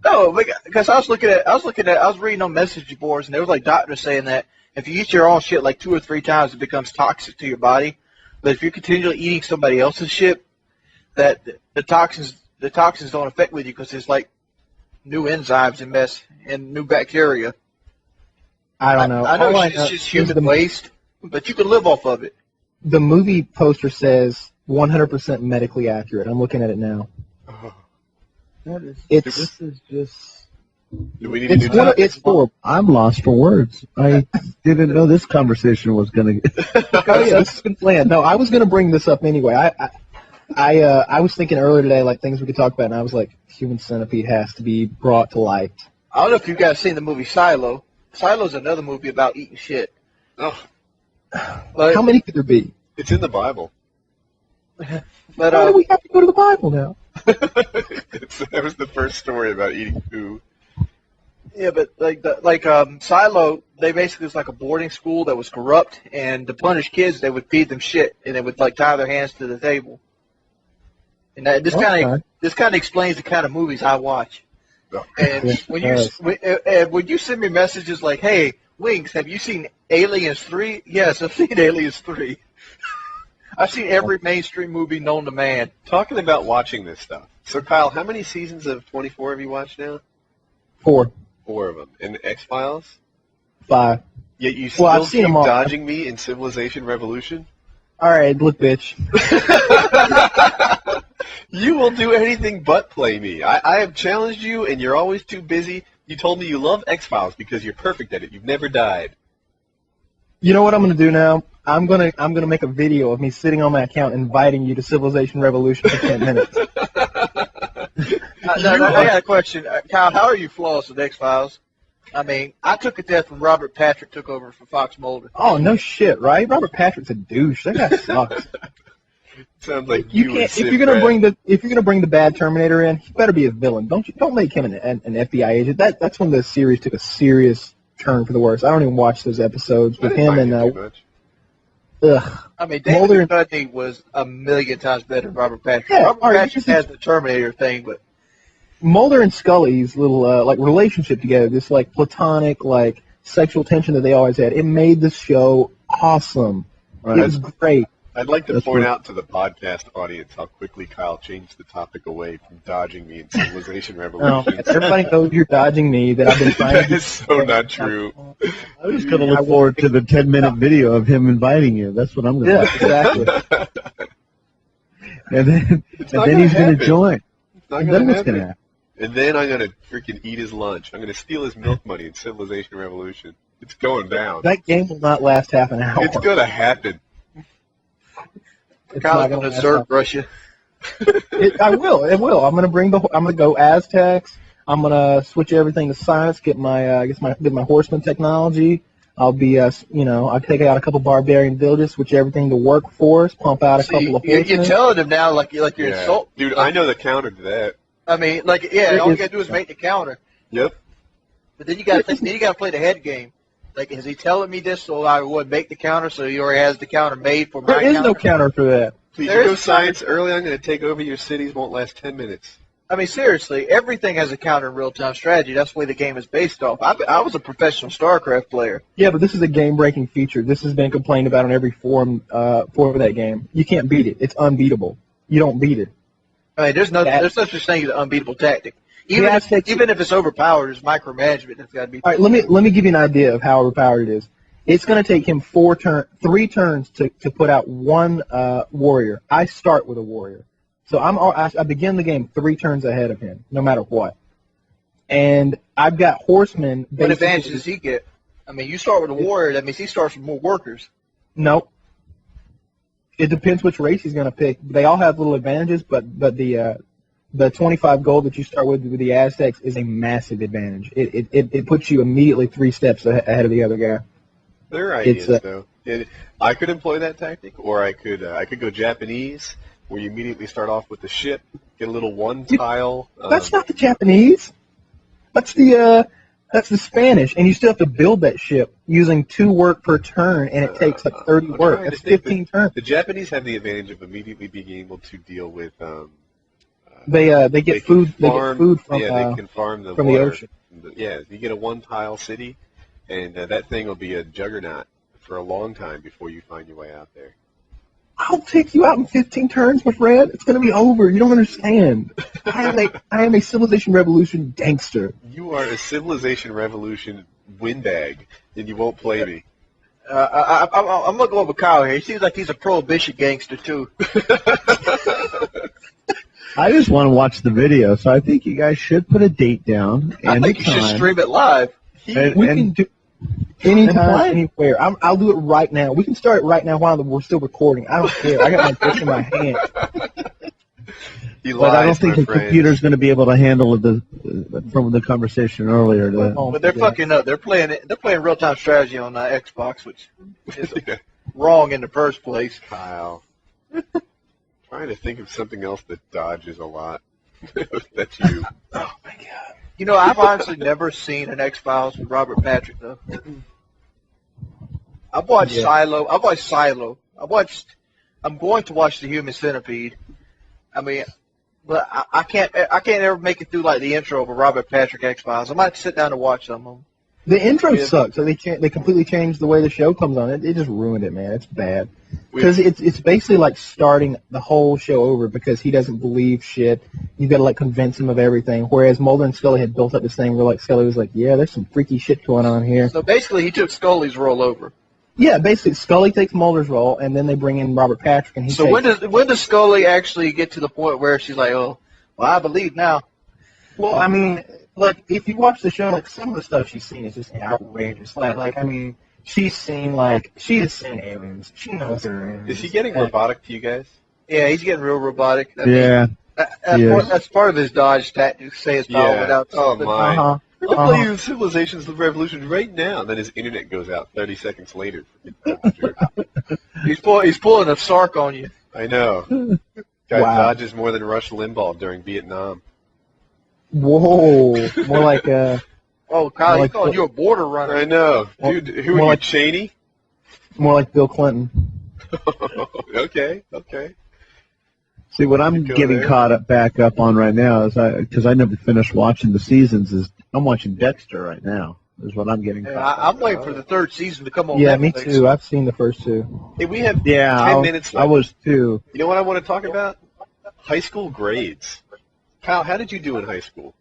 No, because I was reading on message boards, and there was like doctors saying that if you eat your own shit like 2 or 3 times, it becomes toxic to your body. But if you're continually eating somebody else's shit, that the toxins don't affect with you because there's like new enzymes and new bacteria. I don't know. I know it's just human waste, but you can live off of it. The movie poster says 100% medically accurate. I'm looking at it now. This is just... Do we need to It's horrible. I'm lost for words. I didn't know this conversation was going to... Oh, yeah, this has been planned. No, I was going to bring this up anyway. I was thinking earlier today, like, things we could talk about, and I was like, Human Centipede has to be brought to light. I don't know if you guys seen the movie Silo. Silo's another movie about eating shit. Oh. But, how many could there be? It's in the Bible. But why do we have to go to the Bible now? That was the first story about eating poo. Yeah, but Silo, they basically was like a boarding school that was corrupt, and to punish kids, they would feed them shit, and they would like tie their hands to the table. And this kind of explains the kind of movies I watch. Oh. And when you send me messages like, "Hey, Wings, have you seen Aliens 3?" Yes, I've seen Aliens 3. I've seen every mainstream movie known to man. Talking about watching this stuff. So, Kyle, how many seasons of 24 have you watched now? 4. 4 of them. And X-Files? 5. Yet you still I've seen keep them all. dodging me in Civilization Revolution? All right, look, bitch. You will do anything but play me. I have challenged you, and you're always too busy. You told me you love X-Files because you're perfect at it. You've never died. You know what I'm going to do now? I'm gonna make a video of me sitting on my account inviting you to Civilization Revolution for 10 minutes. I got a question. Kyle, how are you flawless with X-Files? I mean, I took a death when Robert Patrick took over for Fox Mulder. Oh, no shit, right? Robert Patrick's a douche. That guy sucks. Sounds like You can't, if you're gonna bring the bad Terminator in, he better be a villain. Don't make him an FBI agent. That's when the series took a serious turn for the worse. I don't even watch those episodes with him and I mean, David Duchovny was a million times better than Robert Patrick. Yeah, Robert Patrick has the Terminator thing, but Mulder and Scully's little like relationship together, this like platonic like sexual tension that they always had, it made the show awesome. Right. It was great. I'd like to point out to the podcast audience how quickly Kyle changed the topic away from dodging me in Civilization Revolution. Everybody knows you're dodging me, that I've been trying That to is so not true. I was going to look forward to the 10-minute video of him inviting you. That's what I'm going to do. Yeah, exactly. And then he's going to join. It's not And going then to what's going to happen. happen? And then I'm going to freaking eat his lunch. I'm going to steal his milk money in Civilization Revolution. It's going down. That game will not last half an hour. It's going to happen. It's Kyle's not going to last desert half- Russia. I will. It will. I'm gonna go Aztecs. I'm gonna switch everything to science. Get my horseman technology. I'll be I'll take out a couple barbarian villages, switch everything to workforce, pump out a couple of horsemen. You're telling him now like you're insulting. Dude, I know the counter to that. I mean, all you gotta do is make the counter. Yep. But then you gotta play the head game. Like, is he telling me this so I would make the counter so he already has the counter made for my There is counter? no counter for that. Please, There you go is- science early. I'm going to take over your cities. Won't last 10 minutes. I mean, seriously, everything has a counter in real-time strategy. That's the way the game is based off. I was a professional StarCraft player. Yeah, but this is a game-breaking feature. This has been complained about on every forum for that game. You can't beat it. It's unbeatable. You don't beat it. I mean, there's no such thing as an unbeatable tactic. Even Yeah, if it's overpowered, there's micromanagement that's got to be. All right, let me give you an idea of how overpowered it is. It's going to take him 3 turns to put out one warrior. I start with a warrior, so I begin the game 3 turns ahead of him, no matter what. And I've got horsemen. What advantage does he get? I mean, you start with a warrior. That means he starts with more workers. Nope. It depends which race he's going to pick. They all have little advantages, but the 25 gold that you start with the Aztecs is a massive advantage. It puts you immediately 3 steps ahead of the other guy. There are ideas, though. I could employ that tactic, or I could go Japanese, where you immediately start off with the ship, get a little one-tile. That's not the Japanese. That's the Spanish, and you still have to build that ship using 2 work per turn, and it takes like 30 work. That's 15 turns. The Japanese have the advantage of immediately being able to deal with. They get food. They get food from they can farm the from water. the ocean. Yeah, you get a one-tile city, and that thing will be a juggernaut for a long time before you find your way out there. I'll take you out in 15 turns, my friend. It's going to be over. You don't understand. I am a Civilization Revolution gangster. You are a Civilization Revolution windbag, and you won't play me. I'm going to go with Kyle here. He seems like he's a prohibition gangster, too. I just want to watch the video, so I think you guys should put a date down I and think you should time. stream it live. We can do anytime, anywhere. I'll do it right now. We can start it right now while we're still recording. I don't care. I got my dick in my hand. But I don't think the computer's going to be able to handle from the conversation earlier. But they're fucking up. They're playing real-time strategy on Xbox, which is wrong in the first place. Kyle. Trying to think of something else that dodges a lot. That's you. Oh my god! You know, I've honestly never seen an X-Files with Robert Patrick though. I've watched Silo. I'm going to watch the Human Centipede. I mean, but I can't ever make it through like the intro of a Robert Patrick X-Files. I might sit down and watch some of them. The intro sucks. So they completely changed the way the show comes on. It just ruined it, man. It's bad. Because it's basically like starting the whole show over because he doesn't believe shit. You've got to like convince him of everything. Whereas Mulder and Scully had built up this thing where like Scully was like, yeah, there's some freaky shit going on here. So basically, he took Scully's role over. Yeah, basically Scully takes Mulder's role, and then they bring in Robert Patrick, and he. So when does Scully actually get to the point where she's like, oh, well, I believe now? Well, I mean, Look, if you watch the show, like some of the stuff she's seen is just outrageous. Like I mean, she has seen aliens. She knows there are aliens. Is he getting robotic to you guys? Yeah, he's getting real robotic. I mean, Yeah. that's part of his dodge tactic to say his power without Oh something. my. We're going to play you Civilizations of the Revolution right now. Then his internet goes out 30 seconds later. He's pulling a Sark on you. I know. Guy Wow. dodges more than Rush Limbaugh during Vietnam. Whoa, more like Oh, Kyle, he's like- calling you a border runner. I know. Dude, who are more you, like- Cheney? more like Bill Clinton. Okay. See, what I'm Go getting there. caught back up on right now is because I never finished watching the seasons. Is I'm watching Dexter right now. Is what I'm getting. Yeah, caught I'm waiting for the third season to come on. Yeah, me Netflix. too. I've seen the first two. Hey, we have Yeah, 10 minutes left. I was too. You know what I want to talk about? High school grades. Kyle, how did you do in high school?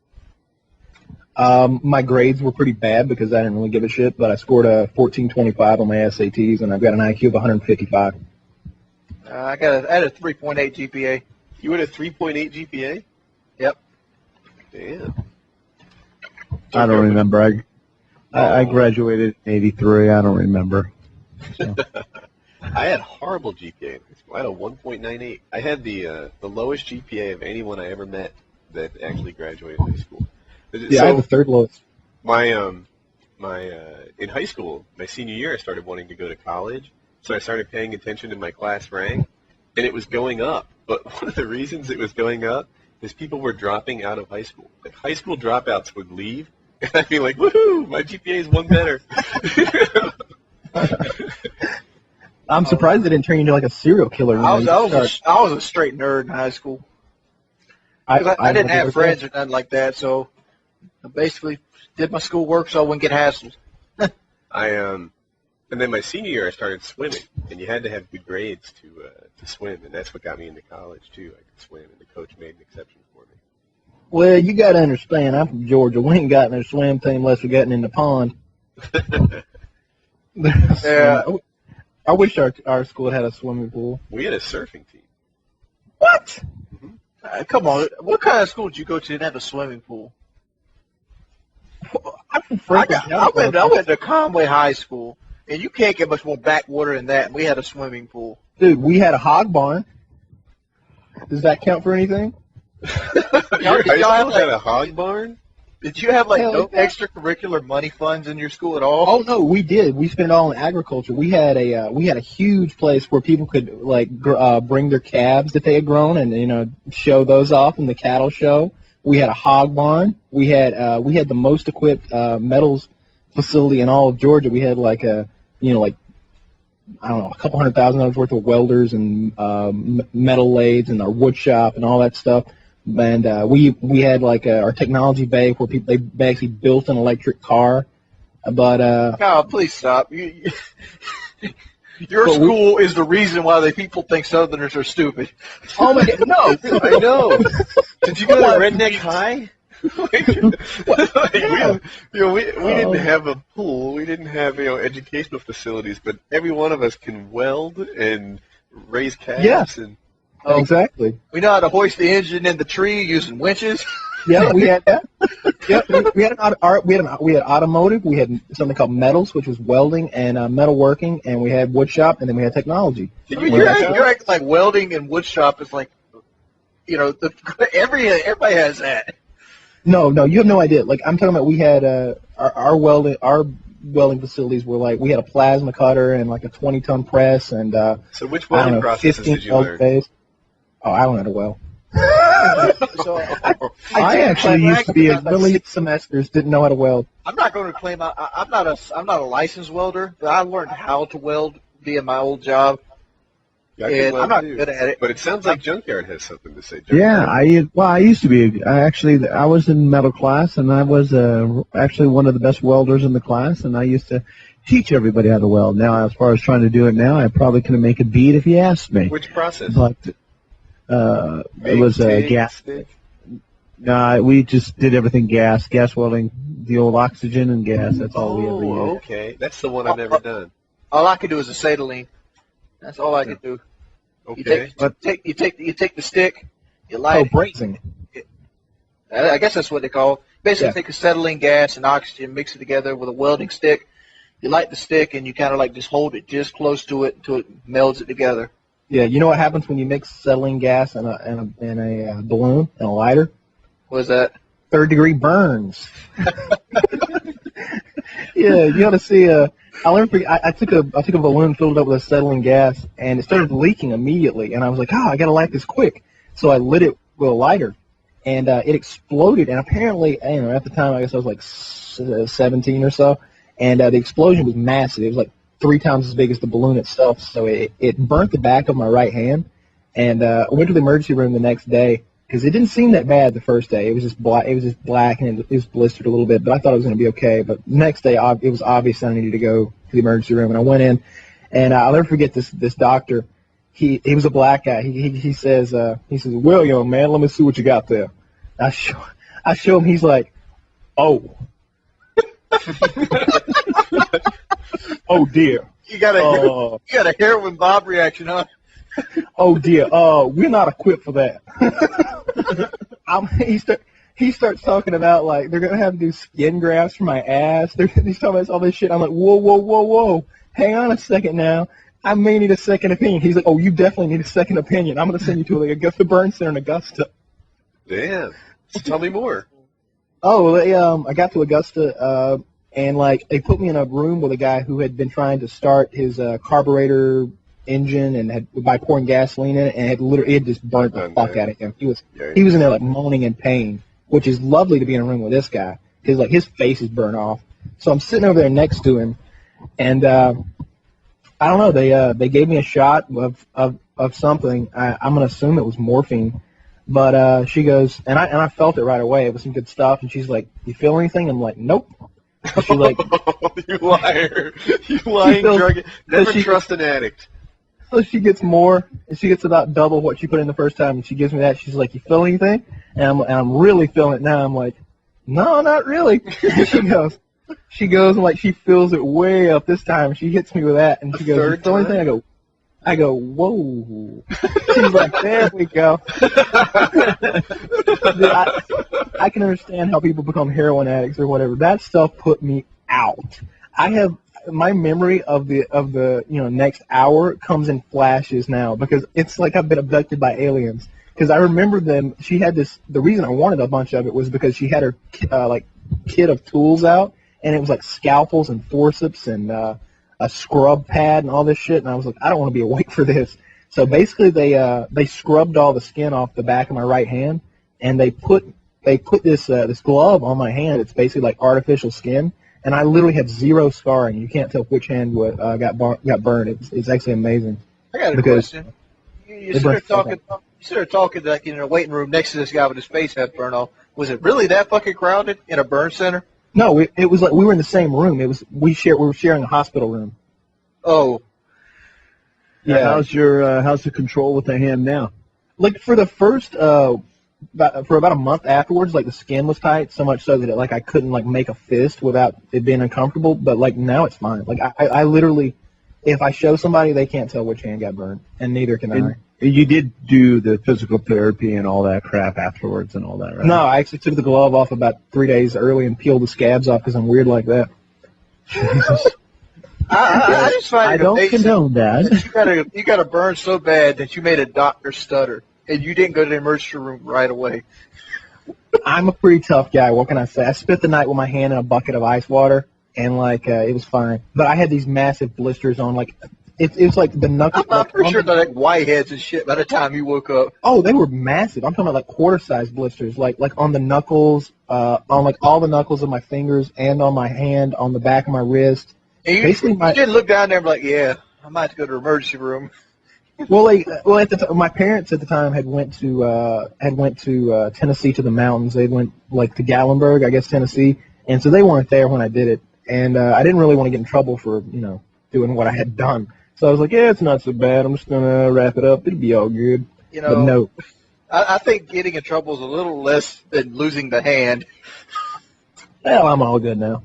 My grades were pretty bad because I didn't really give a shit, but I scored a 1425 on my SATs, and I've got an IQ of 155. I had a 3.8 GPA. You had a 3.8 GPA? Yep. Damn. I don't remember. I graduated in '83. I don't remember. I had horrible GPA in high school. I had a 1.98. I had the lowest GPA of anyone I ever met that actually graduated high school. Yeah, I had the third lowest. In high school, my senior year, I started wanting to go to college, so I started paying attention to my class rank, and it was going up. But one of the reasons it was going up is people were dropping out of high school. Like, high school dropouts would leave, and I'd be like, woohoo, my GPA is one better. I'm surprised they didn't turn you into like a serial killer. I was a straight nerd in high school. 'Cause I didn't have friends or nothing like that, so I basically did my schoolwork so I wouldn't get hassled. And then my senior year, I started swimming, and you had to have good grades to swim, and that's what got me into college too. I could swim, and the coach made an exception for me. Well, you got to understand, I'm from Georgia. We ain't got no swim team unless we're getting in the pond. Yeah. I wish our school had a swimming pool. We had a surfing team. What? Come on, what kind of school did you go to that had a swimming pool? I'm from I Franklin. went to Conway High School, and you can't get much more backwater than that. And we had a swimming pool. Dude, we had a hog barn. Does that count for anything? Your high y'all have, school had a hog barn? Did you have like Hell no yeah. extracurricular money funds in your school at all? Oh no, we did. We spent it all in agriculture. We had a huge place where people could bring their calves that they had grown and show those off in the cattle show. We had a hog barn. We had the most equipped metals facility in all of Georgia. We had I don't know, a couple $100,000 worth of welders and metal lathes and our wood shop and all that stuff. And we had our technology bay where they actually built an electric car. But Kyle, please stop. Your school is the reason why people think Southerners are stupid. oh my God, no! I know. Did you go to Redneck High? We didn't have a pool. We didn't have educational facilities, but every one of us can weld and raise calves. Yes. And Exactly. We know how to hoist the engine in the tree using winches. Yeah, we had that. Yep, we had automotive. We had something called metals, which was welding and metalworking, and we had wood shop, and then we had technology. I mean, you're acting like welding and wood shop is like, everybody has that. No, you have no idea. Like I'm talking about, we had our welding facilities were we had a plasma cutter and like a 20-ton press and so which welding processes did you learn? Days. Oh, I learned it well. So I actually used to be a really semesters didn't know how to weld. I'm not going to claim I'm not a licensed welder, but I learned how to weld via my old job. Yeah, I can And weld I'm not too. good at it. But it sounds like Junkyard has something to say. Yeah, Junkyard. I used to be. I was in metal class, and I was actually one of the best welders in the class, and I used to teach everybody how to weld. Now, as far as trying to do it now, I probably couldn't make a bead if you asked me. Which process? But it was gas. Stick? No, we just did everything gas welding, the old oxygen and gas. That's all we ever used. Okay. That's the one I've never done. All I could do is acetylene. That's all I could do. Okay. You take the stick, you light it. Brazing. I guess that's what they call it. Basically, take acetylene gas and oxygen, mix it together with a welding stick. You light the stick, and you kind of like just hold it just close to it until it melds it together. Yeah, you know what happens when you mix acetylene gas and a balloon and a lighter? What is that? 3rd-degree burns. Yeah, you got to see. I took a balloon filled it up with acetylene gas, and it started leaking immediately. And I was like, I got to light this quick. So I lit it with a lighter, and it exploded. And apparently, at the time, I guess I was like 17 or so, and the explosion was massive. It was like 3 times as big as the balloon itself. So it burnt the back of my right hand, and I went to the emergency room the next day because it didn't seem that bad the first day. It was just black. It was just black, and it was blistered a little bit. But I thought it was going to be okay. But the next day, it was obvious I needed to go to the emergency room, and I went in, and I'll never forget this doctor. He was a black guy. He says, well, young man, let me see what you got there. I show him. He's like, oh. Oh dear. You got a heroin Bob reaction, huh? Oh dear. We're not equipped for that. He starts talking about like they're gonna have to do skin grafts for my ass. He's talking about all this shit. I'm like, whoa. Hang on a second now. I may need a second opinion. He's like, oh, you definitely need a second opinion. I'm gonna send you to the Augusta Burn Center in Augusta. Damn. Tell me more. Oh, I got to Augusta, and like they put me in a room with a guy who had been trying to start his carburetor engine and by pouring gasoline in it, and it had just burnt the fuck out of him. He was in there like moaning in pain, which is lovely to be in a room with this guy because like his face is burnt off. So I'm sitting over there next to him, and I don't know. They gave me a shot of something. I'm gonna assume it was morphine. But she goes, and I felt it right away. It was some good stuff. And she's like, "You feel anything?" I'm like, "Nope." She's like, "You liar! You lying drug! Never trust an addict." So she gets more, and she gets about double what she put in the first time. And she gives me that. She's like, "You feel anything?" And I'm really feeling it now. I'm like, "No, not really." And she goes, and like she feels it way up this time. She hits me with that, and she goes, "You feel anything?" I go, whoa. She's like, there we go. Dude, I can understand how people become heroin addicts or whatever. That stuff put me out. I have my memory of the next hour comes in flashes now because it's like I've been abducted by aliens. Because I remember them. She had this. The reason I wanted a bunch of it was because she had her kit of tools out, and it was like scalpels and forceps and a scrub pad and all this shit, and I was like, I don't want to be awake for this. So basically, they scrubbed all the skin off the back of my right hand, and they put this glove on my hand. It's basically like artificial skin, and I literally have zero scarring. You can't tell which hand got burned. It's actually amazing. I got a question. You started talking like in a waiting room next to this guy with his face half burned off. Was it really that fucking crowded in a burn center? No, it was like we were in the same room. We were sharing a hospital room. Oh. Yeah. How's the control with the hand now? Like for the first for about a month afterwards, like the skin was tight so much so that I couldn't like make a fist without it being uncomfortable. But like now it's fine. Like I literally, if I show somebody, they can't tell which hand got burned, and neither can I. You did do the physical therapy and all that crap afterwards and all that, right? No, I actually took the glove off about 3 days early and peeled the scabs off because I'm weird like that. Jesus. I just find I don't condone that. You got to burn so bad that you made a doctor stutter, and you didn't go to the emergency room right away. I'm a pretty tough guy. What can I say? I spent the night with my hand in a bucket of ice water, and it was fine. But I had these massive blisters on, like. It's like the knuckles. I'm pretty sure they're like whiteheads and shit by the time you woke up. Oh, they were massive. I'm talking about like quarter-sized blisters, like on the knuckles, on like all the knuckles of my fingers and on my hand, on the back of my wrist. And you didn't look down there and be like, yeah, I might have to go to the emergency room. Well, at the my parents at the time had went to Tennessee to the mountains. They went like to Gatlinburg, I guess, Tennessee, and so they weren't there when I did it. And I didn't really want to get in trouble for doing what I had done. So I was like, yeah, it's not so bad. I'm just going to wrap it up. It'll be all good. But no. I think getting in trouble is a little less than losing the hand. Well, I'm all good now.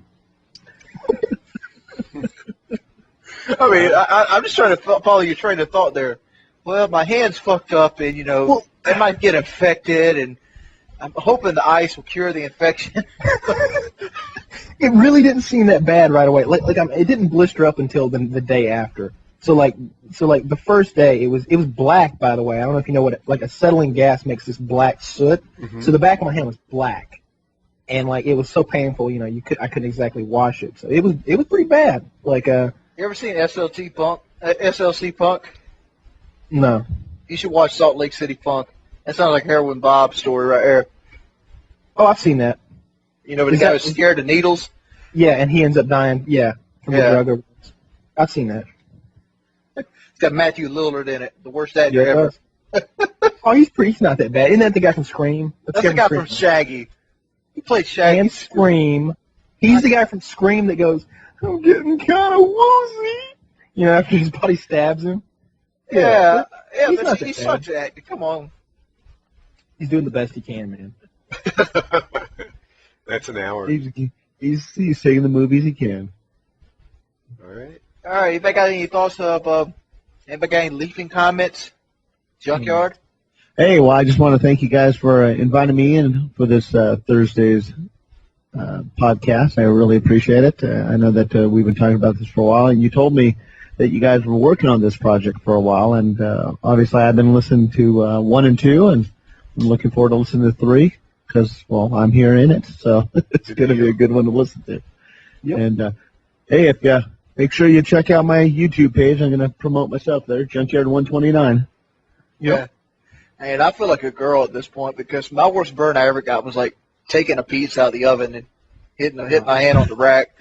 I mean, I'm just trying to follow your train of thought there. Well, my hand's fucked up, and, it might get infected, and I'm hoping the ice will cure the infection. It really didn't seem that bad right away. It didn't blister up until the day after. So the first day it was black. By the way, I don't know if you know what like acetylene gas makes this black soot. Mm-hmm. So the back of my hand was black, and like it was so painful. You know, I couldn't exactly wash it. So it was pretty bad. Like You ever seen SLC Punk? No. You should watch Salt Lake City Punk. That sounds like Heroin Bob's story right there. Oh, I've seen that. You know, but the guy was scared of needles. Yeah, and he ends up dying. Yeah, from a drug overdose. I've seen that. It's got Matthew Lillard in it, the worst actor ever. Oh, he's not that bad. Isn't that the guy from Scream? That's the guy from Shaggy. He played Shaggy. And Scream. He's the guy from Scream that goes, I'm getting kind of woozy. You know, after his buddy stabs him. Yeah, he's such an actor. Come on. He's doing the best he can, man. That's an hour. He's taking the movies he can. All right. All right, anybody got any thoughts of, anybody got any leafing comments? Junkyard? Hey, well, I just want to thank you guys for inviting me in for this Thursday's podcast. I really appreciate it. I know that we've been talking about this for a while, and you told me that you guys were working on this project for a while, and obviously I've been listening to 1 and 2, and I'm looking forward to listening to 3 because, well, I'm here in it, so it's going to be a good one to listen to. Yep. And, hey, if you make sure you check out my YouTube page, I'm going to promote myself there, Junkyard129. Yeah. And I feel like a girl at this point because my worst burn I ever got was like taking a piece out of the oven and hitting my hand on the rack.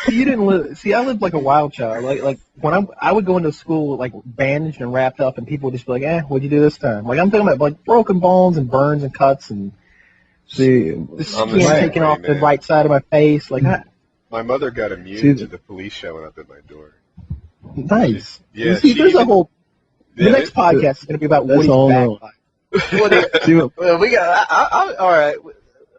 You didn't live. See, I lived like a wild child. Like when I would go into school like bandaged and wrapped up, and people would just be like, "What'd you do this time?" Like I'm talking about like broken bones and burns and cuts and the skin taken off the right side of my face. Like my mother got immune to the police showing up at my door. Nice. Yeah. See, there's a whole. The next podcast is going to be about Woody's backlight. Well, we got. All right.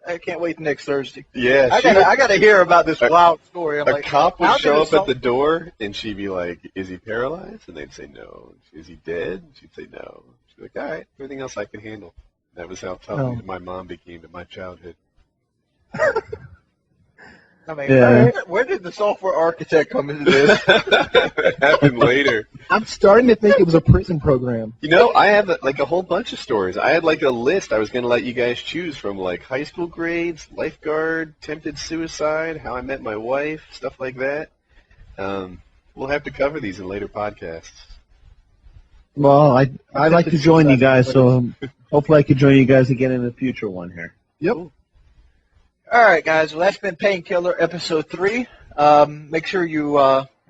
I can't wait next Thursday. Yeah, I got to hear about this wild story. I'm a like, cop would show up at the door, and she'd be like, "Is he paralyzed?" And they'd say, "No." "Is he dead?" She'd say, "No." She'd be like, "All right, everything else I can handle." That was how tough my mom became in my childhood. I mean, where did the software architect come into this? That happened later. I'm starting to think it was a prison program. You know, I have a whole bunch of stories. I had like a list I was going to let you guys choose from, like high school grades, lifeguard, attempted suicide, how I met my wife, stuff like that. We'll have to cover these in later podcasts. Well, I'd like to join you guys, so hopefully I could join you guys again in a future one here. Yep. Cool. All right, guys. Well, that's been Painkiller episode 3. Make sure you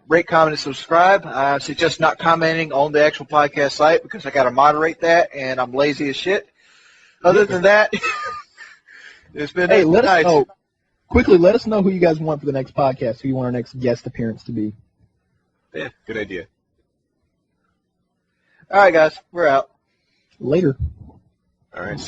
rate, comment, and subscribe. I suggest not commenting on the actual podcast site because I got to moderate that, and I'm lazy as shit. Other than that, it's been let us know. Quickly, let us know who you guys want for the next podcast, who you want our next guest appearance to be. Yeah, good idea. All right, guys. We're out. Later. All right.